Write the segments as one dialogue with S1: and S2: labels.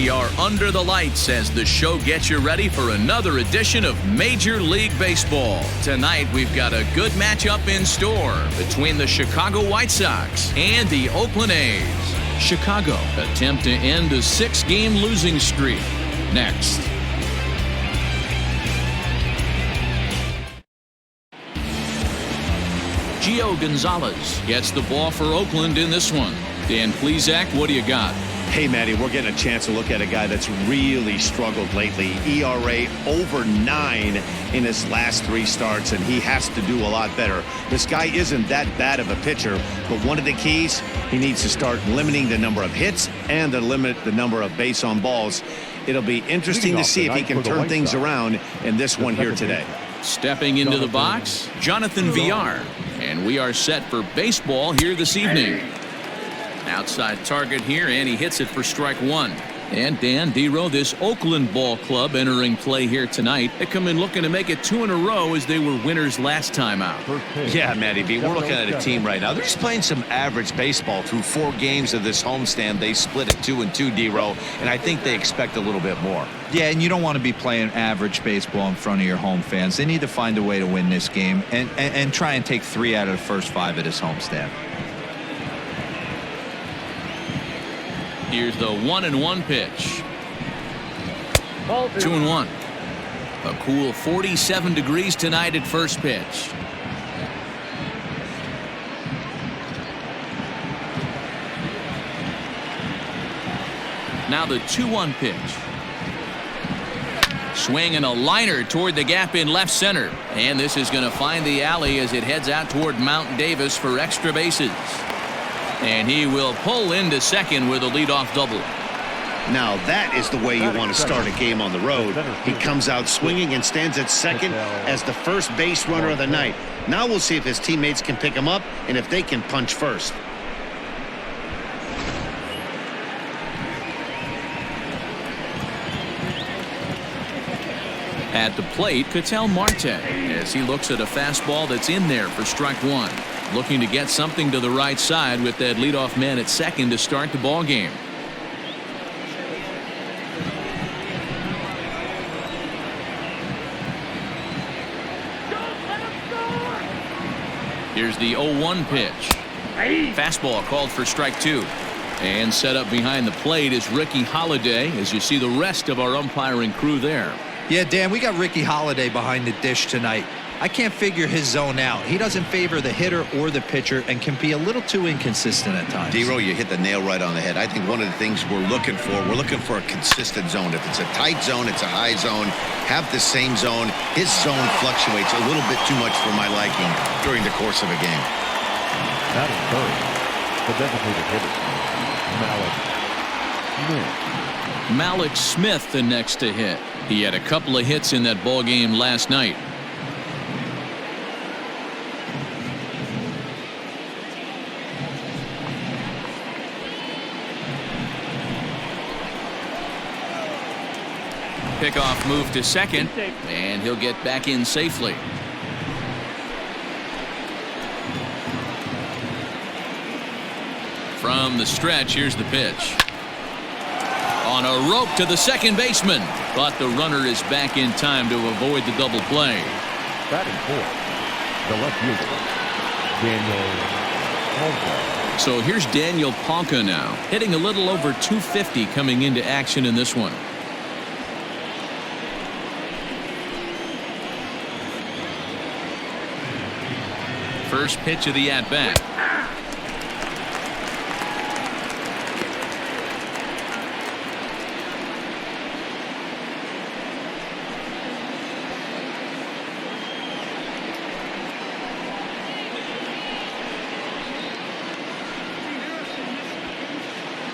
S1: We are under the lights as the show gets you ready for another edition of Major League Baseball. Tonight, we've got a good matchup in store between the Chicago White Sox and the Oakland A's. Chicago attempt to end a 6-game losing streak. Next. Gio Gonzalez gets the ball for Oakland in this one. Dan Plesac, what do you got?
S2: Hey, Matty, we're getting a chance to look at a guy that's really struggled lately. ERA over 9 in his last 3 starts, and he has to do a lot better. This guy isn't that bad of a pitcher, but one of the keys, he needs to start limiting the number of hits and to limit the number of base on balls. It'll be interesting to see if he can turn things around in this one here today.
S1: Stepping into the box, Jonathan Villar. And we are set for baseball here this evening. Outside target here, and he hits it for strike 1. And Dan Dero, this Oakland ball club entering play here tonight. They come in looking to make it 2 in a row as they were winners last time out.
S2: Yeah, Matty B, we're looking at a team right now. They're just playing some average baseball through 4 games of this homestand. They split it 2-2, Dero, and I think they expect a little bit more.
S3: Yeah, and you don't want to be playing average baseball in front of your home fans. They need to find a way to win this game and try and take 3 out of the first 5 of this homestand.
S1: Here's the 1-1 pitch. 2-1. A cool 47 degrees tonight at first pitch. Now the 2-1 pitch. Swing and a liner toward the gap in left center. And this is going to find the alley as it heads out toward Mount Davis for extra bases. And he will pull into second with a leadoff double.
S2: Now that is the way you want to start a game on the road. He comes out swinging and stands at second as the first base runner of the night. Now we'll see if his teammates can pick him up and if they can punch first.
S1: At the plate, Ketel Marte as he looks at a fastball that's in there for strike 1. Looking to get something to the right side with that leadoff man at second to start the ball game. Here's the 0-1 pitch. Fastball called for strike 2. And set up behind the plate is Ricky Holiday as you see the rest of our umpiring crew there.
S3: Yeah, Dan, we got Ricky Holiday behind the dish tonight. I can't figure his zone out. He doesn't favor the hitter or the pitcher and can be a little too inconsistent at times.
S2: Dero, you hit the nail right on the head. I think one of the things we're looking for a consistent zone. If it's a tight zone, it's a high zone. Have the same zone. His zone fluctuates a little bit too much for my liking during the course of a game.
S4: That is the designated hitter,
S1: Malik Smith the next to hit. He had a couple of hits in that ball game last night. Pickoff move to second, and he'll get back in safely. From the stretch, here's the pitch. On a rope to the second baseman, but the runner is back in time to avoid the double play.
S4: Batting fourth, the left fielder, Daniel Ponca.
S1: So here's Daniel Ponca now, hitting a little over 250 coming into action in this one. First pitch of the at-bat.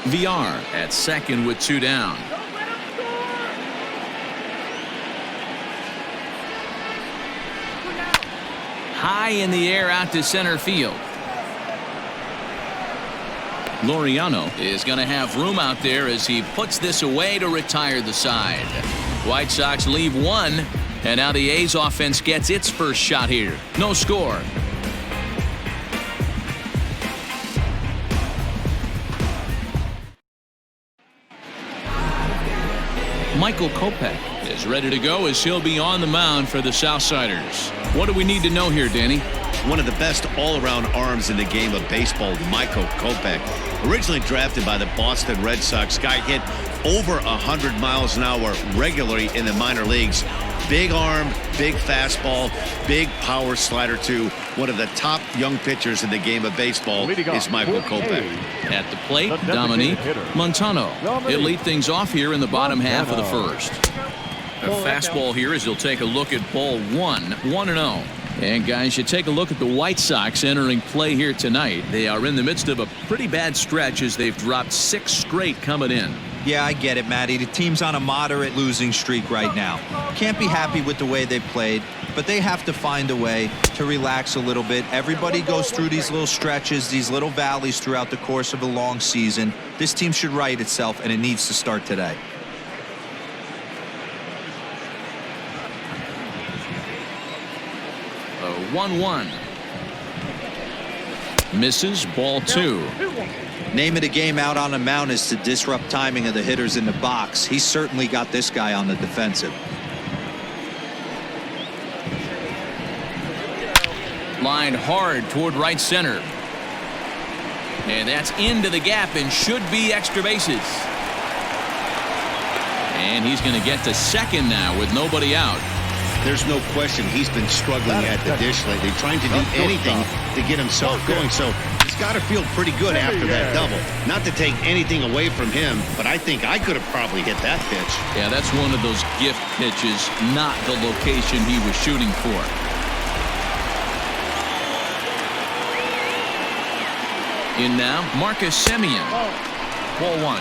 S1: Villar at second with 2 down. High in the air out to center field. Laureano is going to have room out there as he puts this away to retire the side. White Sox leave 1, and now the A's offense gets its first shot here. No score. Michael Kopech is ready to go as he'll be on the mound for the Southsiders. What do we need to know here, Danny?
S2: One of the best all-around arms in the game of baseball, Michael Kopech. Originally drafted by the Boston Red Sox, guy hit over 100 miles an hour regularly in the minor leagues. Big arm, big fastball, big power slider too. One of the top young pitchers in the game of baseball is Michael Kopech.
S1: At the plate, Dominique Montano. He'll lead things off here in the bottom half of the first. A fastball here as he'll take a look at ball 1-0. And guys, you take a look at the White Sox entering play here tonight. They are in the midst of a pretty bad stretch as they've dropped 6 straight coming in.
S3: Yeah, I get it, Matty. The team's on a moderate losing streak right now. Can't be happy with the way they played, but they have to find a way to relax a little bit. Everybody goes through these little stretches, these little valleys throughout the course of a long season. This team should right itself, and it needs to start today.
S1: 1-1. Misses, ball 2.
S3: Name of the game out on the mound is to disrupt timing of the hitters in the box. He's certainly got this guy on the defensive.
S1: Lined hard toward right center. And that's into the gap and should be extra bases. And he's going to get to second now with nobody out.
S2: There's no question he's been struggling at the dish lately, trying to do anything to get himself going. So he's got to feel pretty good after that double. Not to take anything away from him, but I think I could have probably hit that pitch.
S1: Yeah, that's one of those gift pitches, not the location he was shooting for. In now, Marcus Semien. Ball 1.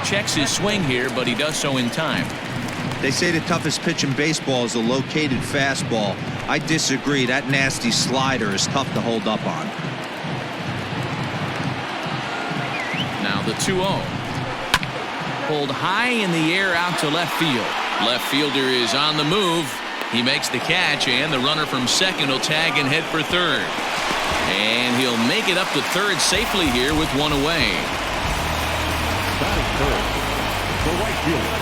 S1: Checks his swing here, but he does so in time.
S3: They say the toughest pitch in baseball is a located fastball. I disagree. That nasty slider is tough to hold up on.
S1: Now the 2-0. Pulled high in the air out to left field. Left fielder is on the move. He makes the catch, and the runner from second will tag and head for third. And he'll make it up to third safely here with one away.
S4: Batting third, the right fielder,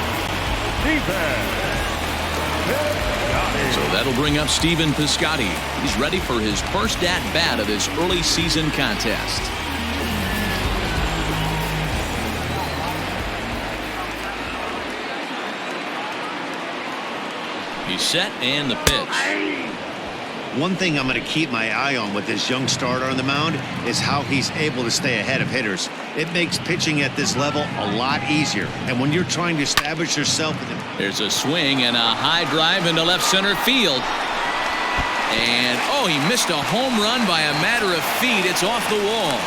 S1: So that'll bring up Stephen Piscotty. He's ready for his first at-bat of this early season contest. He's set and the pitch.
S2: One thing I'm going to keep my eye on with this young starter on the mound is how he's able to stay ahead of hitters. It makes pitching at this level a lot easier. And when you're trying to establish yourself with him.
S1: There's a swing and a high drive into left center field. And, oh, he missed a home run by a matter of feet. It's off the wall.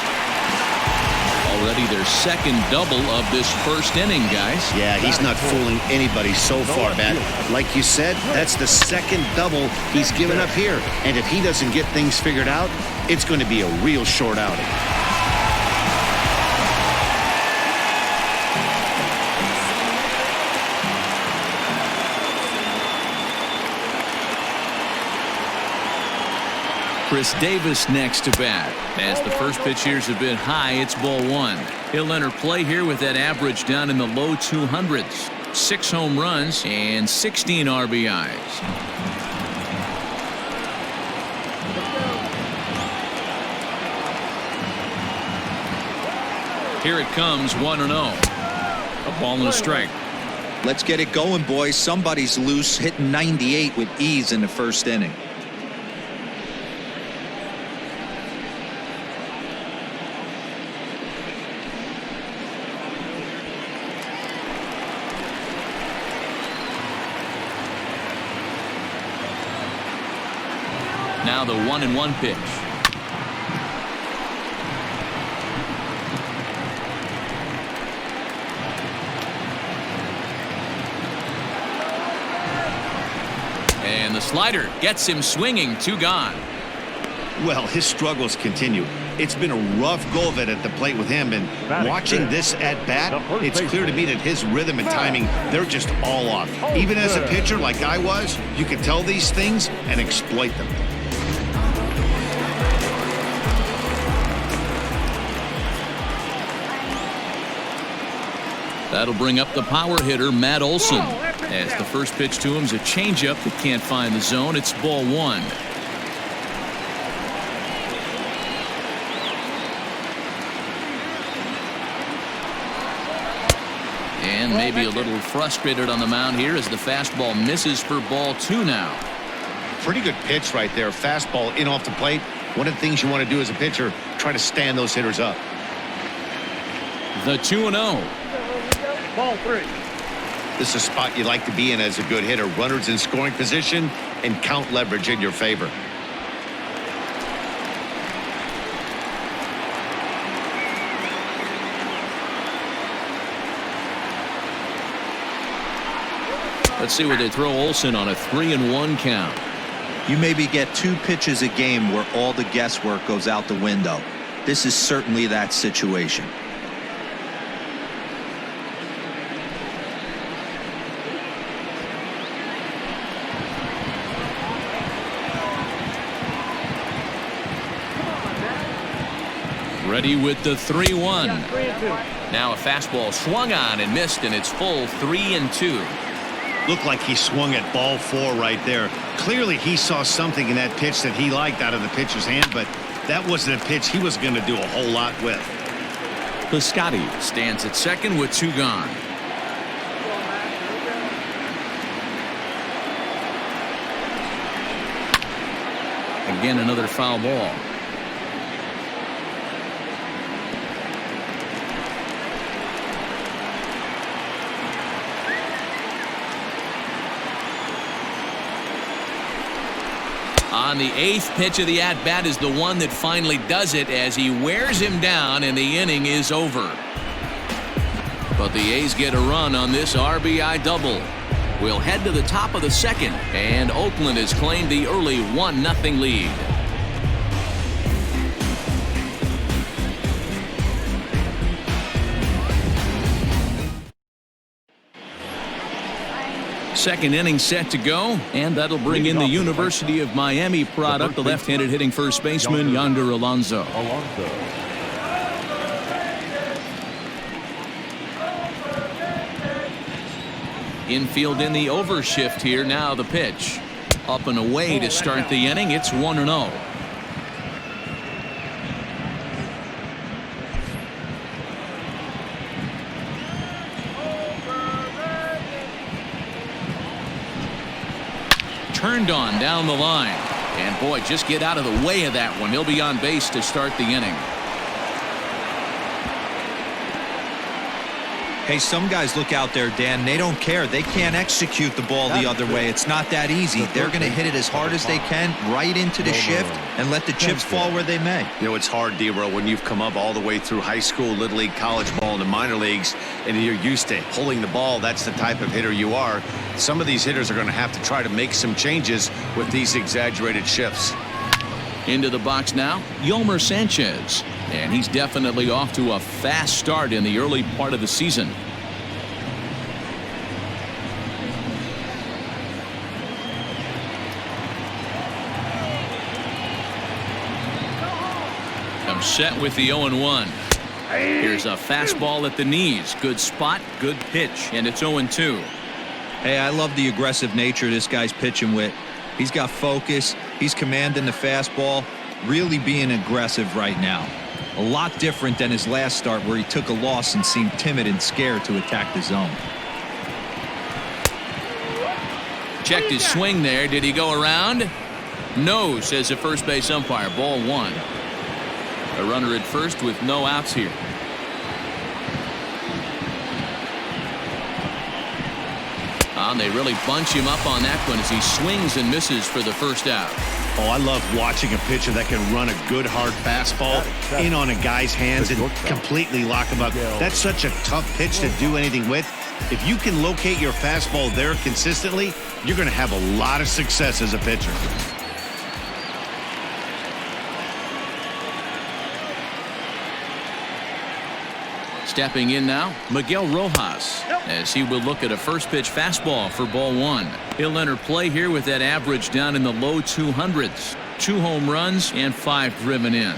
S1: Already their second double of this first inning, guys.
S2: Yeah, he's not fooling anybody so far, Matt. Like you said, that's the second double he's given up here. And if he doesn't get things figured out, it's going to be a real short outing.
S1: Chris Davis next to bat. As the first pitch here's a bit high, it's ball 1. He'll enter play here with that average down in the low 200s. 6 home runs and 16 RBIs. Here it comes, 1-0. A ball and a strike.
S3: Let's get it going, boys. Somebody's loose, hitting 98 with ease in the first inning.
S1: Now the 1-1 pitch. And the slider gets him swinging. 2 gone.
S2: Well, his struggles continue. It's been a rough go of it at the plate with him, and watching this at bat, it's clear to me that his rhythm and timing, they're just all off. Even as a pitcher like I was, you can tell these things and exploit them.
S1: That'll bring up the power hitter, Matt Olson. As the first pitch to him is a changeup that can't find the zone. It's ball one. And maybe a little frustrated on the mound here as the fastball misses for ball two now.
S2: Pretty good pitch right there. Fastball in off the plate. One of the things you want to do as a pitcher, try to stand those hitters up.
S1: The 2-0.
S4: Ball three.
S2: This is a spot you like to be in as a good hitter. Runners in scoring position and count leverage in your favor.
S1: Let's see where they throw Olson on a 3-1 count.
S3: You maybe get 2 pitches a game where all the guesswork goes out the window. This is certainly that situation.
S1: Ready with the 3-1. Now a fastball swung on and missed, and it's full 3-2.
S2: Looked like he swung at ball 4 right there. Clearly he saw something in that pitch that he liked out of the pitcher's hand, but that wasn't a pitch he was going to do a whole lot with.
S1: Piscotty stands at second with 2 gone. Again, another foul ball. On the 8th pitch of the at-bat is the one that finally does it as he wears him down and the inning is over. But the A's get a run on this RBI double. We'll head to the top of the second, and Oakland has claimed the early 1-0 lead. Second inning set to go, and that'll bring in the University of Miami product, the left-handed hitting first baseman Yonder Alonso. Infield in the overshift here. Now the pitch. Up and away to start the inning. It's 1-0. Turned on down the line, and boy, just get out of the way of that one. He'll be on base to start the inning.
S3: Hey, some guys look out there, Dan, they don't care. They can't execute the ball the other way. It's not that easy. They're going to hit it as hard as they can right into the shift and let the chips fall where they may.
S2: You know, it's hard, D-Row, when you've come up all the way through high school, little league, college ball, and the minor leagues, and you're used to pulling the ball. That's the type of hitter you are. Some of these hitters are going to have to try to make some changes with these exaggerated shifts.
S1: Into the box now, Yolmer Sanchez. And he's definitely off to a fast start in the early part of the season. Comes set with the 0-1. Here's a fastball at the knees. Good spot, good pitch, and it's 0-2.
S3: Hey, I love the aggressive nature this guy's pitching with. He's got focus. He's commanding the fastball, really being aggressive right now. A lot different than his last start where he took a loss and seemed timid and scared to attack the zone.
S1: Checked his swing there. Did he go around? No, says the first base umpire. Ball 1. A runner at first with no outs here. And they really bunch him up on that one as he swings and misses for the first out.
S2: Oh, I love watching a pitcher that can run a good hard fastball in on a guy's hands and completely lock him up. That's such a tough pitch to do anything with. If you can locate your fastball there consistently, you're going to have a lot of success as a pitcher.
S1: Stepping in now, Miguel Rojas, as he will look at a first pitch fastball for ball one. He'll enter play here with that average down in the low 200s. 2 home runs and 5 driven in.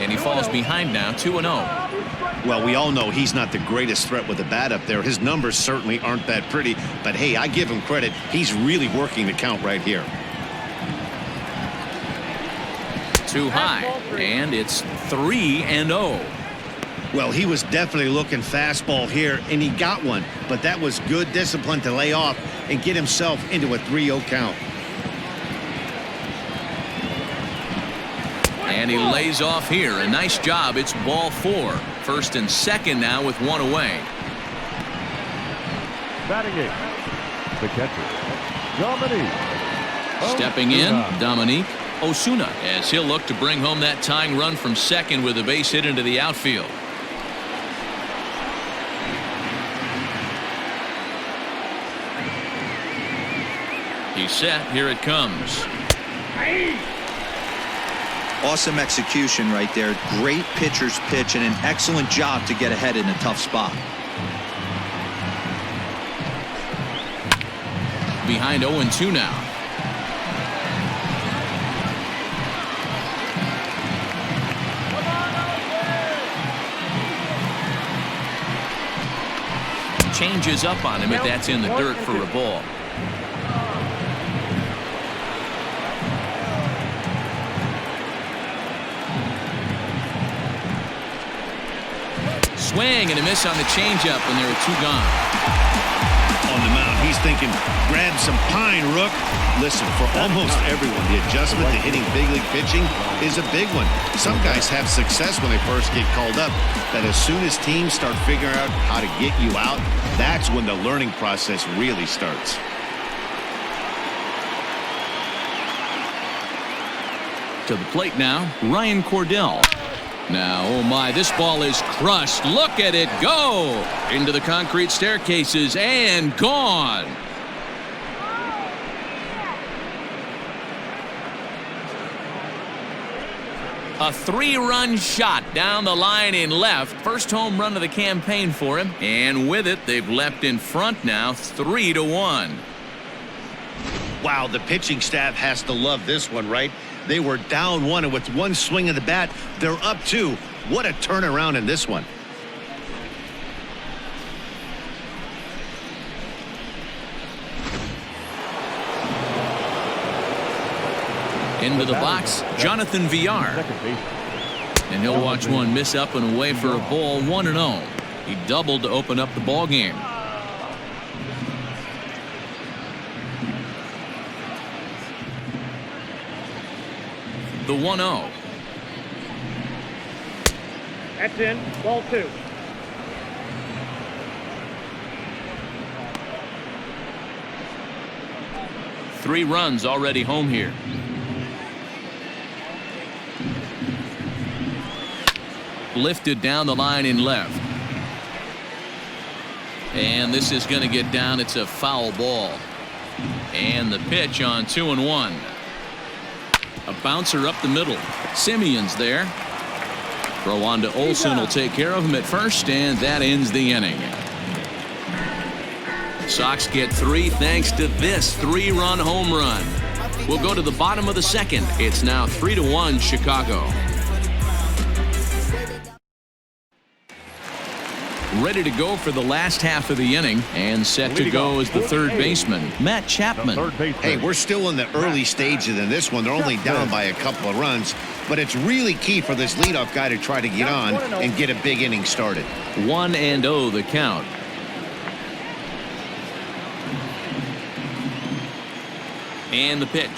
S1: And he falls behind now, 2-0.
S2: Well, we all know he's not the greatest threat with the bat up there. His numbers certainly aren't that pretty, but hey, I give him credit. He's really working the count right here.
S1: Too high, and it's 3-0.
S2: Well, he was definitely looking fastball here, and he got one, but that was good discipline to lay off and get himself into a 3-0 count.
S1: And he lays off here. A nice job. It's ball 4. First and second now with 1 away.
S4: Batting eighth, the catcher, Dominique.
S1: Stepping in, Dominique Osuna, as he'll look to bring home that tying run from second with a base hit into the outfield. He's set. Here it comes.
S3: Awesome execution right there. Great pitcher's pitch and an excellent job to get ahead in a tough spot.
S1: Behind 0-2 now. Changes up on him if that's in the dirt for a ball. Swing and a miss on the changeup, and there are 2 gone.
S2: On the mound, he's thinking, grab some pine, Rook. Listen, for almost everyone, the adjustment to hitting big league pitching is a big one. Some guys have success when they first get called up, but as soon as teams start figuring out how to get you out, that's when the learning process really starts.
S1: To the plate now, Ryan Cordell. Now, oh my, this ball is crushed. Look at it go into the concrete staircases and gone. A 3-run shot down the line in left. First home run of the campaign for him. And with it, they've leapt in front now 3-1.
S2: Wow, the pitching staff has to love this one, right? They were down 1, and with one swing of the bat, they're up 2. What a turnaround in this one.
S1: Into the box, Jonathan Villar. And he'll watch one miss up and away for a ball, 1-0. He doubled to open up the ball game. The 1-0.
S4: That's in. Ball 2.
S1: Three runs already home here. Lifted down the line in left. And this is going to get down. It's a foul ball. And the pitch on 2-1. A bouncer up the middle. Simeon's there. Throw on to Olsen will take care of him at first, and that ends the inning. Sox get 3 thanks to this 3-run home run. We'll go to the bottom of the second. It's now 3-1 Chicago. Ready to go for the last half of the inning, and set to go is the third baseman, Matt Chapman.
S2: Hey, we're still in the early stages in this one. They're only down by a couple of runs, but it's really key for this leadoff guy to try to get on and get a big inning started.
S1: 1-0 the count. And the pitch.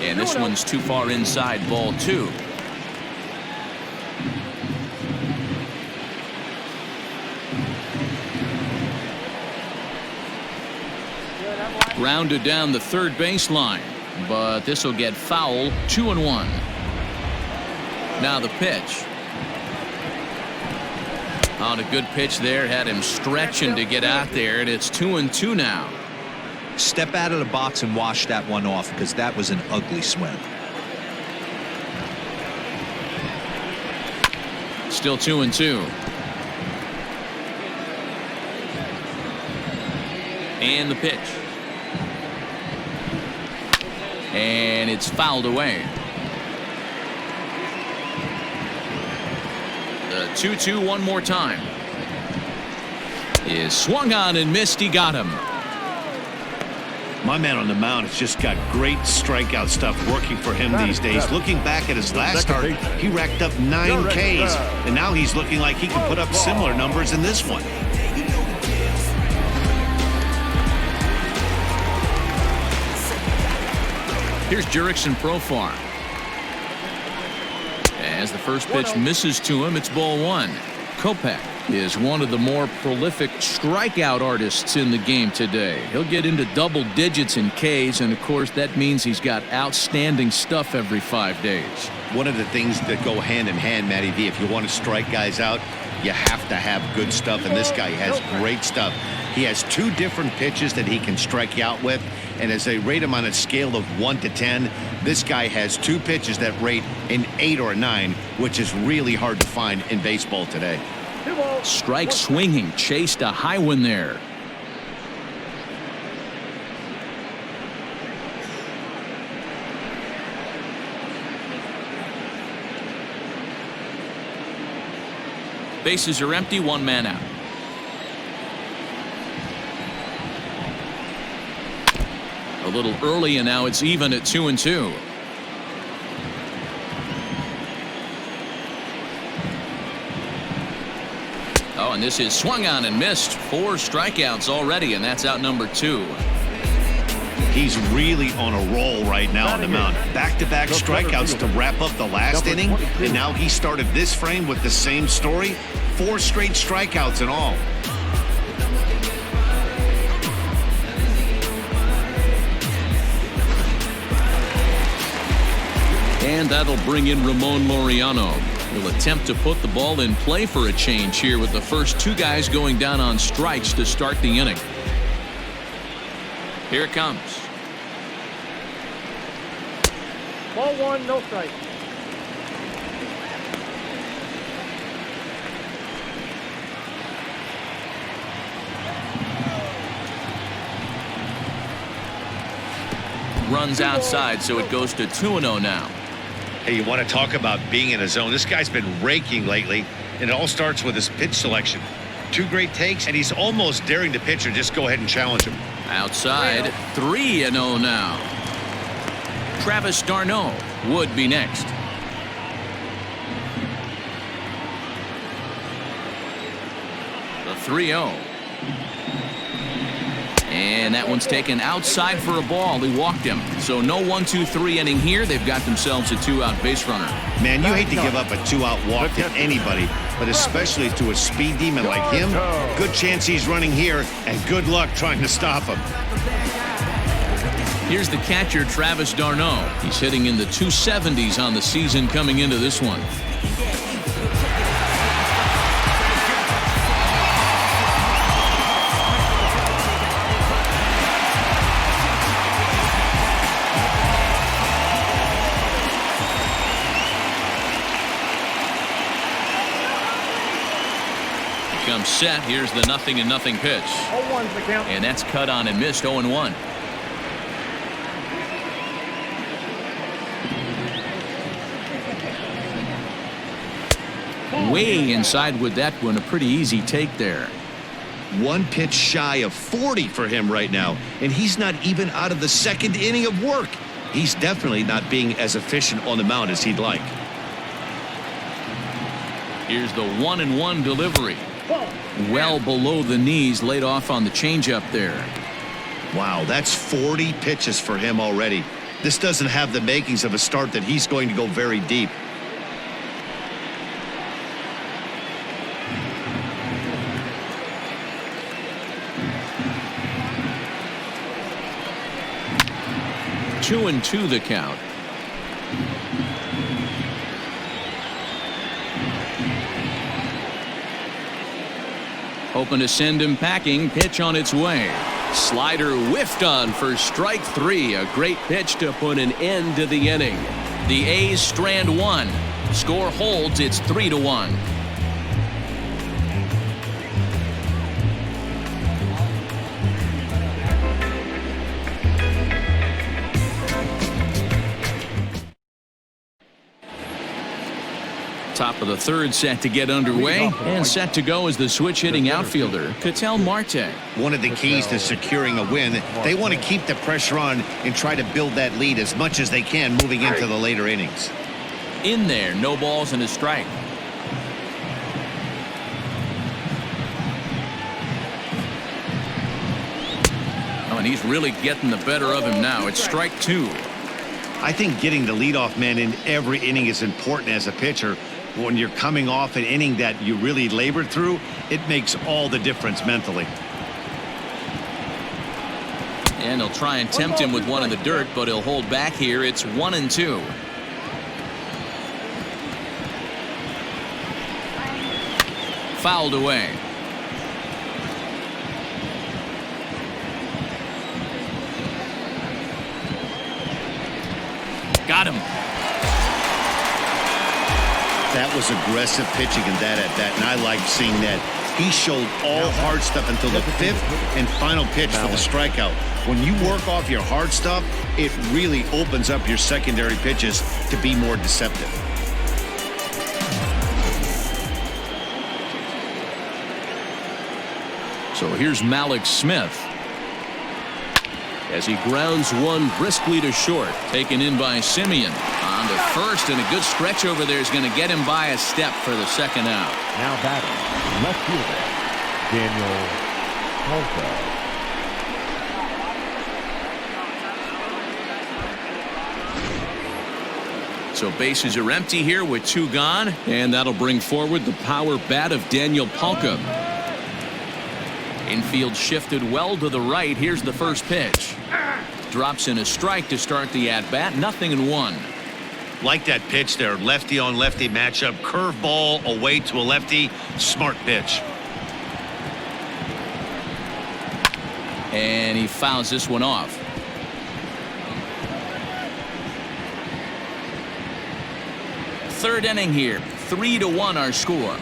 S1: And this one's too far inside, ball 2. Rounded down the third baseline, but this will get foul. 2-1. Now the pitch. On a good pitch there, had him stretching to get out there, and it's 2-2 now.
S3: Step out of the box and wash that one off, because that was an ugly swing.
S1: Still 2-2. And the pitch. And it's fouled away. The 2-2 one more time. Is swung on and missed. He got him.
S2: My man on the mound has just got great strikeout stuff working for him these days. Looking back at his last start, he racked up 9 Ks, and now he's looking like he can put up similar numbers in this one.
S1: Here's Jurickson Profar. As the first pitch misses to him, it's ball 1. Kopech is one of the more prolific strikeout artists in the game today. He'll get into double digits in Ks, and of course that means he's got outstanding stuff every 5 days.
S2: One of the things that go hand in hand, Matty V, if you want to strike guys out, you have to have good stuff, and this guy has great stuff. He has 2 different pitches that he can strike you out with, and as they rate him on a scale of 1 to 10, this guy has 2 pitches that rate an 8 or a 9, which is really hard to find in baseball today.
S1: Strike swinging, chased a high one there. Bases are empty, 1 man out. A little early, and now it's even at 2-2. Oh, and this is swung on and missed. 4 strikeouts already, and that's out number 2.
S2: He's really on a roll right now on the mound. Back-to-back strikeouts to wrap up the last inning, and now he started this frame with the same story. 4 straight strikeouts in all.
S1: And that'll bring in Ramon Laureano. He'll attempt to put the ball in play for a change here with the first 2 guys going down on strikes to start the inning. Here it comes.
S4: Ball 1, no strike.
S1: Runs outside, so it goes to 2-0 now.
S2: Hey, you want to talk about being in a zone? This guy's been raking lately, and it all starts with his pitch selection. 2 great takes, and he's almost daring the pitcher just go ahead and challenge him.
S1: Outside, 3-0 now. Travis d'Arnaud would be next. The 3-0. And that one's taken outside for a ball. He walked him. So no 1-2-3 inning here. They've got themselves a 2-out base runner.
S2: Man, you hate to give up a 2-out walk to anybody, but especially to a speed demon like him. Good chance he's running here, and good luck trying to stop him.
S1: Here's the catcher, Travis d'Arnaud. He's hitting in the 270s on the season coming into this one. Comes set. Here's the 0-0 pitch.
S4: 0-1's the count.
S1: And that's cut on and missed. 0-1. Way inside with that one. A pretty easy take there.
S2: 1 pitch shy of 40 for him right now, and he's not even out of the 2nd inning of work. He's definitely not being as efficient on the mound as he'd like.
S1: Here's the 1-1 delivery. Well below the knees, laid off on the changeup there.
S2: Wow, that's 40 pitches for him already. This doesn't have the makings of a start that he's going to go very deep.
S1: Two and 2 the count. Hoping to send him packing. Pitch on its way. Slider whiffed on for strike 3. A great pitch to put an end to the inning. The A's strand one. Score holds. It's 3-1. Top of the third set to get underway, and set to go as the switch-hitting outfielder, Ketel Marte.
S2: One of the keys to securing a win, they want to keep the pressure on and try to build that lead as much as they can moving into the later innings.
S1: In there, no balls and a strike. Oh, and he's really getting the better of him now. It's strike 2.
S2: I think getting the leadoff man in every inning is important as a pitcher. When you're coming off an inning that you really labored through, it makes all the difference mentally.
S1: And he'll try and tempt him with one in the dirt, but he'll hold back here. It's 1-2. Fouled away. Got him.
S2: That was aggressive pitching in that at bat, and I like seeing that. He showed all hard stuff until the 5th and final pitch for the strikeout. When you work off your hard stuff, it really opens up your secondary pitches to be more deceptive.
S1: So here's Malik Smith as he grounds one briskly to short, taken in by Simeon. On to first, and a good stretch over there is going to get him by a step for the second out.
S5: Now batting, left fielder, Daniel Polka.
S1: So bases are empty here with 2 gone, and that'll bring forward the power bat of Daniel Polka. Infield shifted well to the right. Here's the first pitch. Drops in a strike to start the at-bat. 0-1.
S2: Like that pitch there, lefty on lefty matchup, curveball away to a lefty, smart pitch.
S1: And he fouls this one off. Third inning here, 3-1 our score.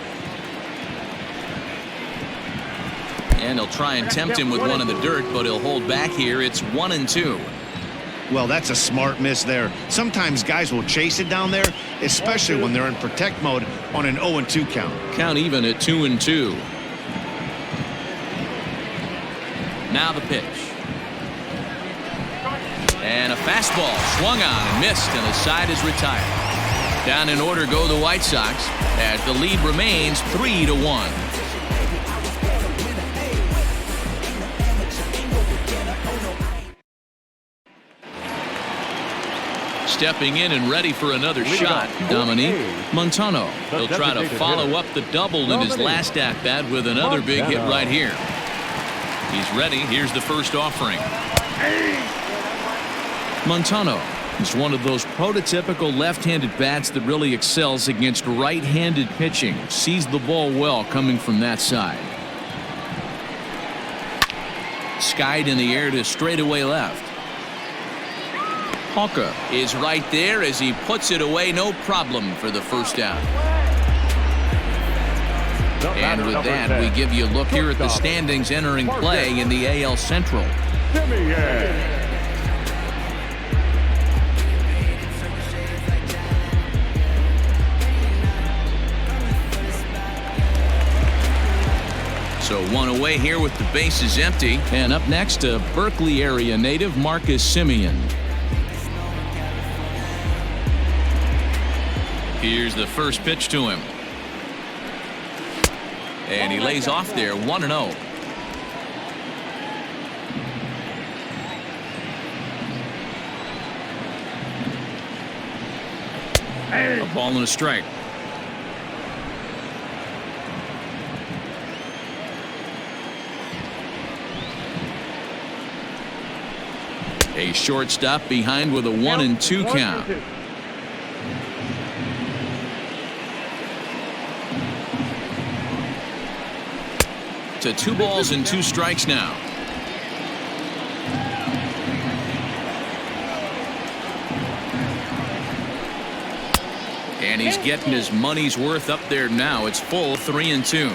S1: And he'll try and tempt him with one in the dirt, but he'll hold back here. It's 1-2.
S2: Well, that's a smart miss there. Sometimes guys will chase it down there, especially when they're in protect mode on an 0-2 count.
S1: Count even at 2-2. Now the pitch. And a fastball swung on and missed, and the side is retired. Down in order go the White Sox as the lead remains 3-1. Stepping in and ready for another shot, Dominique Montano. He'll try to follow up the double in his last at-bat with another big hit right here. He's ready. Here's the first offering. Montano is one of those prototypical left-handed bats that really excels against right-handed pitching. Sees the ball well coming from that side. Skied in the air to straightaway left. Polka is right there as he puts it away, no problem for the first out. And with that, we give you a look here at the standings entering play in the AL Central. So one away here with the bases empty. And up next, a Berkeley area native, Marcus Simeon. Here's the first pitch to him. And he lays off there, 1-0. A ball and a strike. A shortstop behind with a 1-2 count. to 2 balls and 2 strikes now. And he's getting his money's worth up there now. It's full 3-2.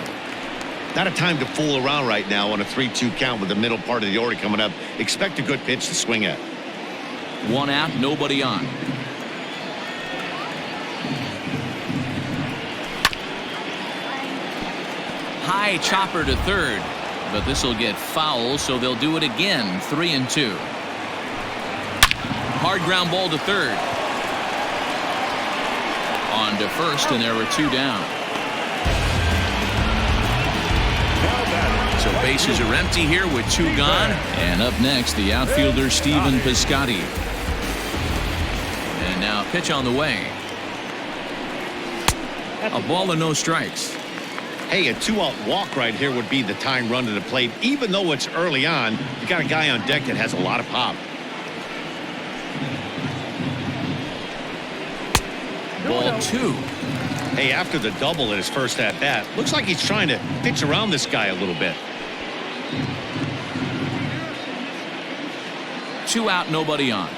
S2: Not a time to fool around right now on a 3-2 count with the middle part of the order coming up. Expect a good pitch to swing at.
S1: 1 out, nobody on. High chopper to third, but this will get foul, so they'll do it again. 3-2. Hard ground ball to third. On to first, and there were 2 down. So bases are empty here with 2 gone. And up next, the outfielder Stephen Piscotty. And now pitch on the way. A ball and no strikes.
S2: Hey, a 2-out walk right here would be the tying run to the plate. Even though it's early on, you got a guy on deck that has a lot of pop.
S1: Ball 2.
S2: Hey, after the double at his first at-bat, looks like he's trying to pitch around this guy a little bit.
S1: 2 out, nobody on.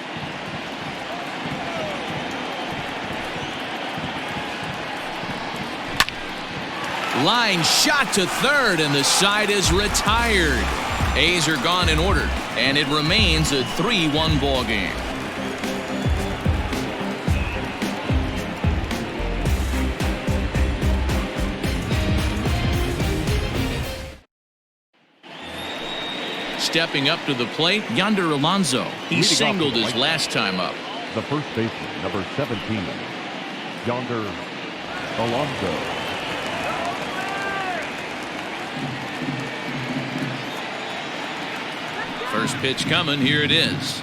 S1: Line shot to third, and the side is retired. A's are gone in order, and it remains a 3-1 ball game. Stepping up to the plate, Yonder Alonso. He singled his last time up.
S5: The first baseman, number 17, Yonder Alonso.
S1: First pitch coming. Here it is.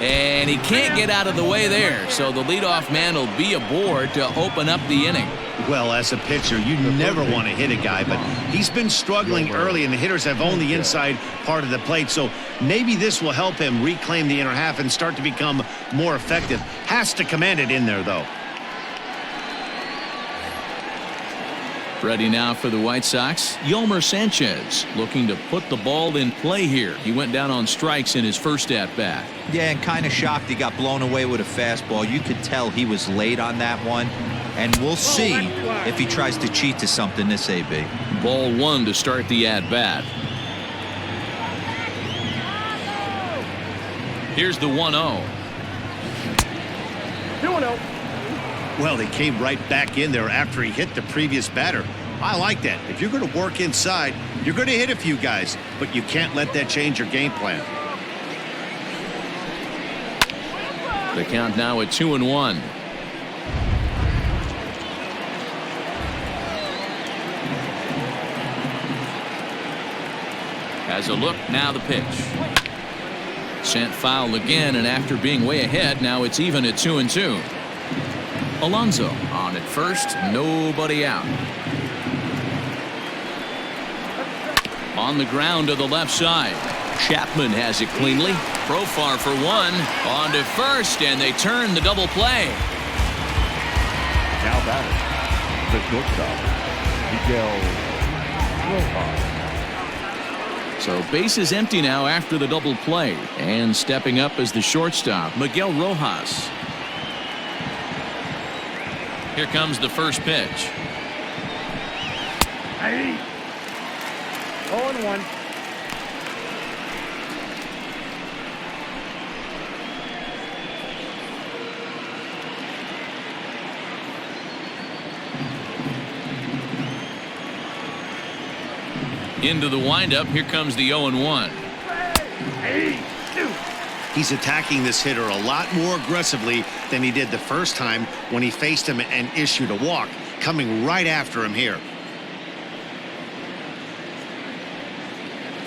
S1: And he can't get out of the way there, so the leadoff man will be aboard to open up the inning.
S2: Well, as a pitcher, you never want to hit a guy, but he's been struggling early, and the hitters have owned the inside part of the plate, so maybe this will help him reclaim the inner half and start to become more effective. Has to command it in there, though.
S1: Ready now for the White Sox, Yolmer Sanchez, looking to put the ball in play here. He went down on strikes in his first at-bat.
S3: Yeah, and kind of shocked he got blown away with a fastball. You could tell he was late on that one. And we'll see if he tries to cheat to something this AB.
S1: Ball 1 to start the at-bat. Here's the 1-0.
S4: 2-0.
S2: Well, he came right back in there after he hit the previous batter. I like that. If you're going to work inside, you're going to hit a few guys, but you can't let that change your game plan.
S1: The count now at 2-1. Has a look, now the pitch. Sent foul again, and after being way ahead, now it's even at 2-2. Alonso on at first, nobody out. On the ground to the left side. Chapman has it cleanly. Profar for 1. On to first, and they turn the double play.
S5: Now batting, the shortstop, Miguel Rojas.
S1: So base is empty now after the double play. And stepping up as the shortstop, Miguel Rojas. Here comes the first pitch.
S4: 0-1.
S1: Into the windup. Here comes the 0-1.
S2: He's attacking this hitter a lot more aggressively than he did the first time when he faced him and issued a walk. Coming right after him here.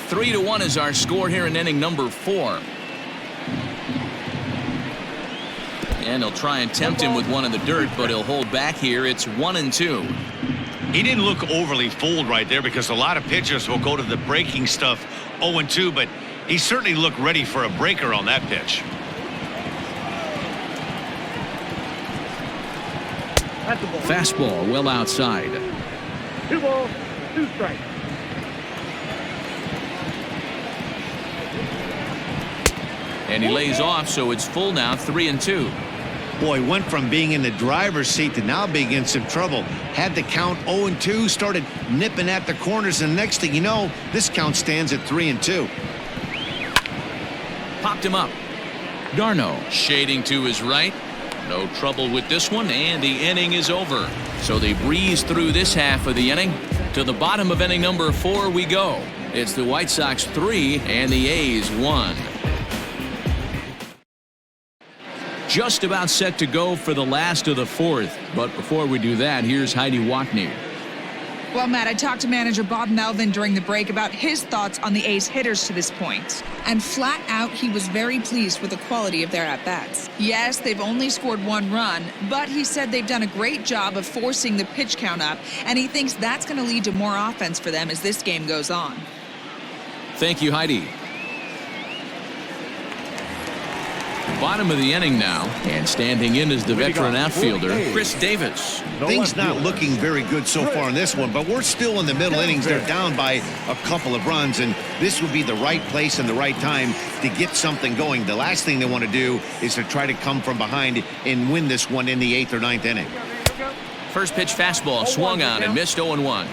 S1: 3-1 is our score here in inning number 4. And he'll try and tempt him with one in the dirt, but he'll hold back here. It's 1-2.
S2: He didn't look overly fooled right there because a lot of pitchers will go to the breaking stuff 0-2, but he certainly looked ready for a breaker on that pitch.
S4: That's a ball.
S1: Fastball well outside.
S4: 2 balls, 2 strikes.
S1: And he lays off, so it's full now, 3-2.
S2: Boy, went from being in the driver's seat to now being in some trouble. Had the count 0-2, started nipping at the corners, and the next thing you know, this count stands at 3-2.
S1: Popped him up. Darno shading to his right. No trouble with this one, and the inning is over. So they breeze through this half of the inning. To the bottom of inning number 4 we go. It's the White Sox 3 and the A's 1. Just about set to go for the last of the 4th. But before we do that, here's Heidi Watney.
S6: Well, Matt, I talked to manager Bob Melvin during the break about his thoughts on the A's hitters to this point. And flat out, he was very pleased with the quality of their at-bats. Yes, they've only scored 1 run, but he said they've done a great job of forcing the pitch count up, and he thinks that's going to lead to more offense for them as this game goes on.
S1: Thank you, Heidi. Bottom of the inning now, and standing in is the veteran outfielder, Chris Davis.
S2: Things not looking very good so far in this one, but we're still in the middle innings. They're down by a couple of runs, and this would be the right place and the right time to get something going. The last thing they want to do is to try to come from behind and win this one in the 8th or 9th inning.
S1: First pitch fastball swung on and missed 0-1.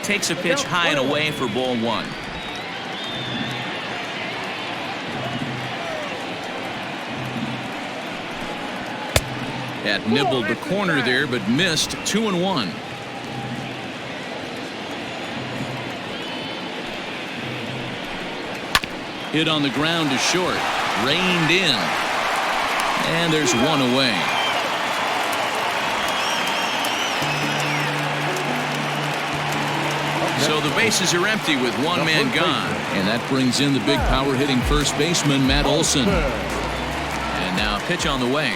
S1: Takes a pitch high and away for ball 1. That nibbled the corner there, but missed. 2-1. Hit on the ground to short. Reined in. And there's one away. So the bases are empty with one man gone. And that brings in the big power hitting first baseman, Matt Olson. And now a pitch on the way.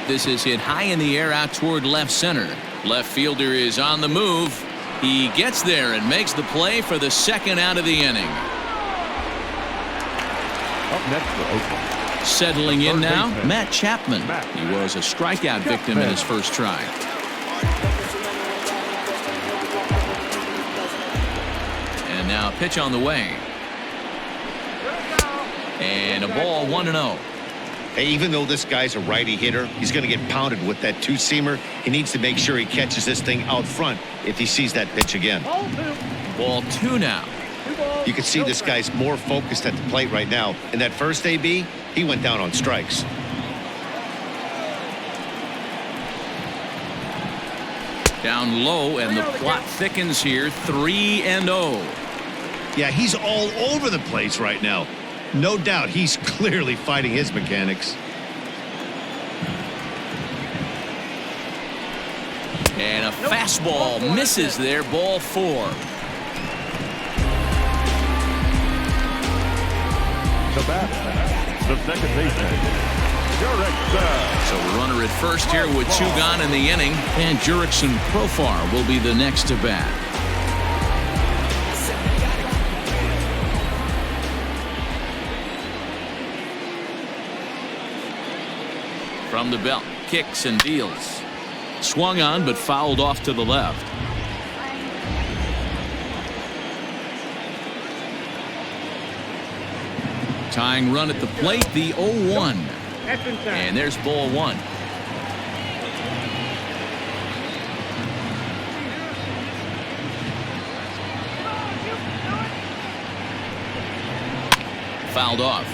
S1: This is hit high in the air out toward left center. Left fielder is on the move. He gets there and makes the play for the 2nd out of the inning.
S5: Up next for Oakland.
S1: Settling in now, Matt Chapman. He was a strikeout victim in his first try. And now a pitch on the way. And a ball 1-0.
S2: Hey, even though this guy's a righty hitter, he's going to get pounded with that 2-seamer. He needs to make sure he catches this thing out front if he sees that pitch again.
S1: Ball 2 now.
S2: You can see this guy's more focused at the plate right now. In that first AB, he went down on strikes.
S1: Down low, and the plot thickens here. 3-0.
S2: Yeah, he's all over the place right now. No doubt he's clearly fighting his mechanics.
S1: And a fastball misses there. Ball 4.
S5: The bat, the second baseman,
S1: So a runner at first here with 2 gone in the inning. And Jurickson Profar will be the next to bat. From the belt, kicks and deals. Swung on, but fouled off to the left. Tying run at the plate, the 0-1. And there's ball 1. Fouled off.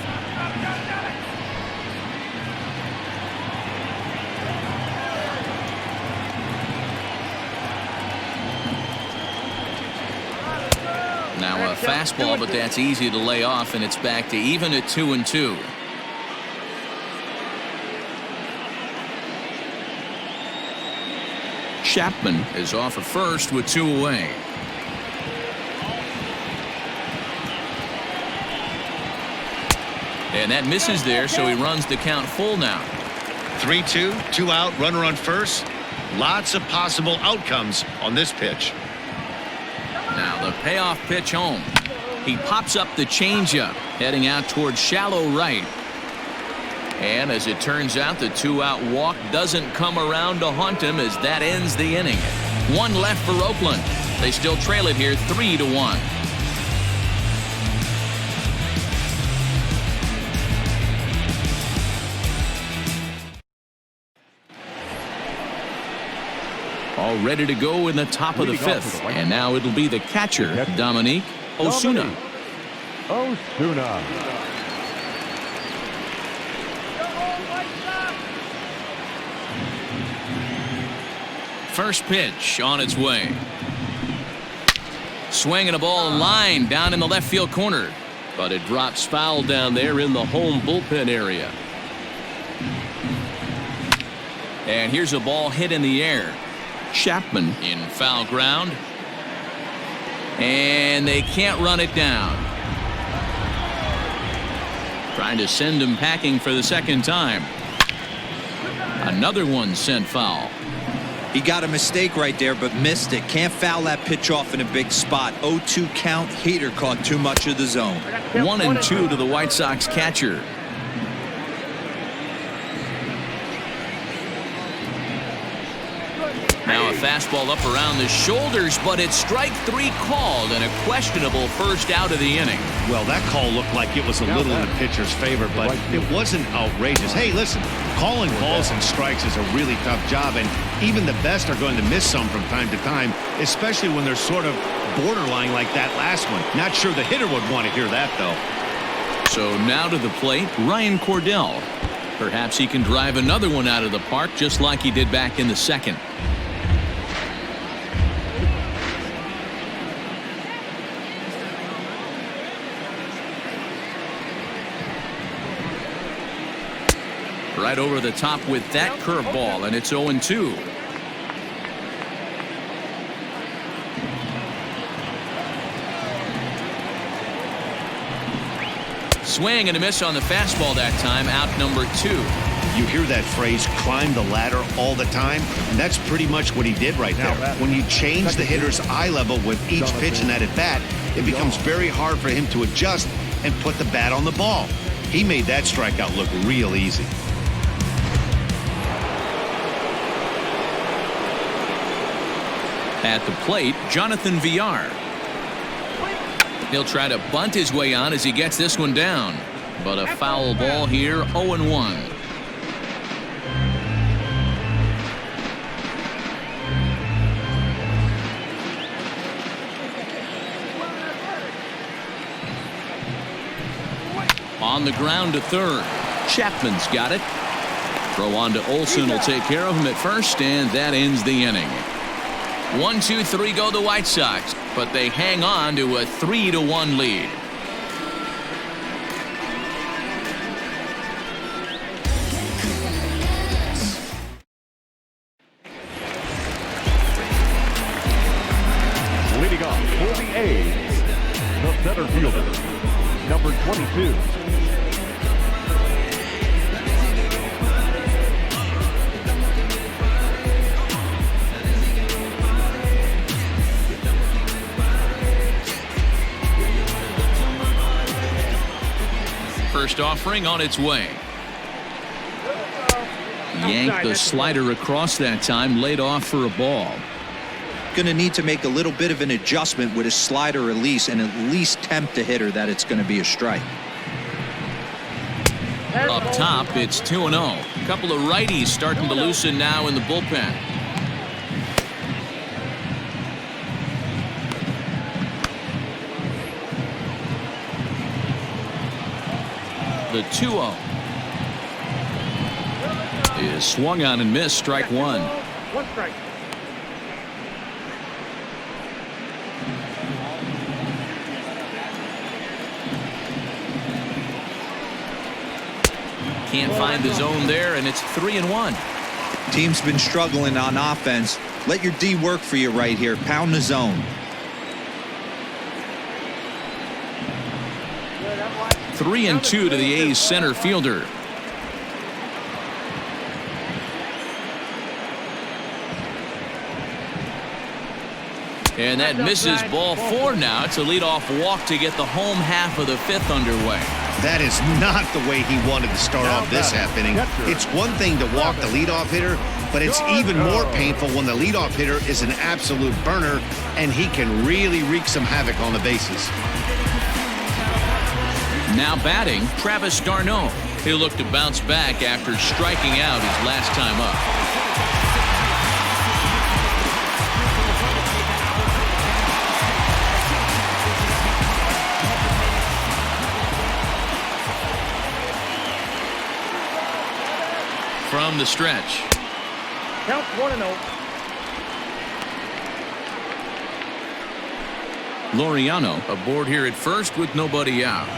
S1: Now a fastball, but that's easy to lay off, and it's back to even at 2-2. Chapman is off at first with 2 away. And that misses there, so he runs the count full now.
S2: 3-2, 2 out, runner on first. Lots of possible outcomes on this pitch.
S1: Now the payoff pitch home. He pops up the changeup, heading out towards shallow right. And as it turns out, the 2-out walk doesn't come around to haunt him as that ends the inning. One left for Oakland. They still trail it here 3-1. All ready to go in the top of the fifth. And now it'll be the catcher, Dominique Osuna.
S5: Osuna.
S1: First pitch on its way. Swinging a ball line down in the left field corner. But it drops foul down there in the home bullpen area. And here's a ball hit in the air. Chapman in foul ground. And they can't run it down. Trying to send him packing for the second time. Another one sent foul.
S3: He got a mistake right there, but missed it. Can't foul that pitch off in a big spot. 0-2 count. Hader caught too much of the zone.
S1: 1-2 to the White Sox catcher. Now a fastball up around the shoulders, but it's strike 3 called and a questionable first out of the inning.
S2: Well, that call looked like it was a little in the pitcher's favor, but it wasn't outrageous. Hey, listen, calling balls and strikes is a really tough job, and even the best are going to miss some from time to time, especially when they're sort of borderline like that last one. Not sure the hitter would want to hear that, though.
S1: So now to the plate, Ryan Cordell. Perhaps he can drive another one out of the park just like he did back in the second. Right over the top with that curveball, and it's 0-2. Swing and a miss on the fastball that time, out number 2.
S2: You hear that phrase, climb the ladder, all the time, and that's pretty much what he did right there. When you change the hitter's eye level with each pitch in that at bat, it becomes very hard for him to adjust and put the bat on the ball. He made that strikeout look real easy.
S1: At the plate, Jonathan Villar. He'll try to bunt his way on as he gets this one down. But a foul ball here, 0-1. On the ground to third. Chapman's got it. Throw on to Olsen will take care of him at first, and that ends the inning. 1-2-3 go the White Sox, but they hang on to a 3-1 lead.
S5: Leading off for the A's, the center fielder, number 22.
S1: First offering on its way. Yanked the slider across that time, laid off for a ball.
S3: Going to need to make a little bit of an adjustment with his slider release and at least tempt the hitter that it's going to be a strike.
S1: Up top, it's 2-0. A couple of righties starting to loosen now in the bullpen. The 2-0 is swung on and missed, strike 1.
S4: One strike.
S1: Can't find the zone there, and it's 3-1.
S3: Team's been struggling on offense. Let your D work for you right here. Pound the zone.
S1: 3-2 to the A's center fielder. And that misses ball 4 now. It's a leadoff walk to get the home half of the 5th underway.
S2: That is not the way he wanted to start off this half inning. It's one thing to walk the leadoff hitter, but it's even more painful when the leadoff hitter is an absolute burner, and he can really wreak some havoc on the bases.
S1: Now batting, Travis d'Arnaud. He'll look to bounce back after striking out his last time up. From the stretch.
S4: Count 1-0.
S1: Laureano aboard here at first with nobody out.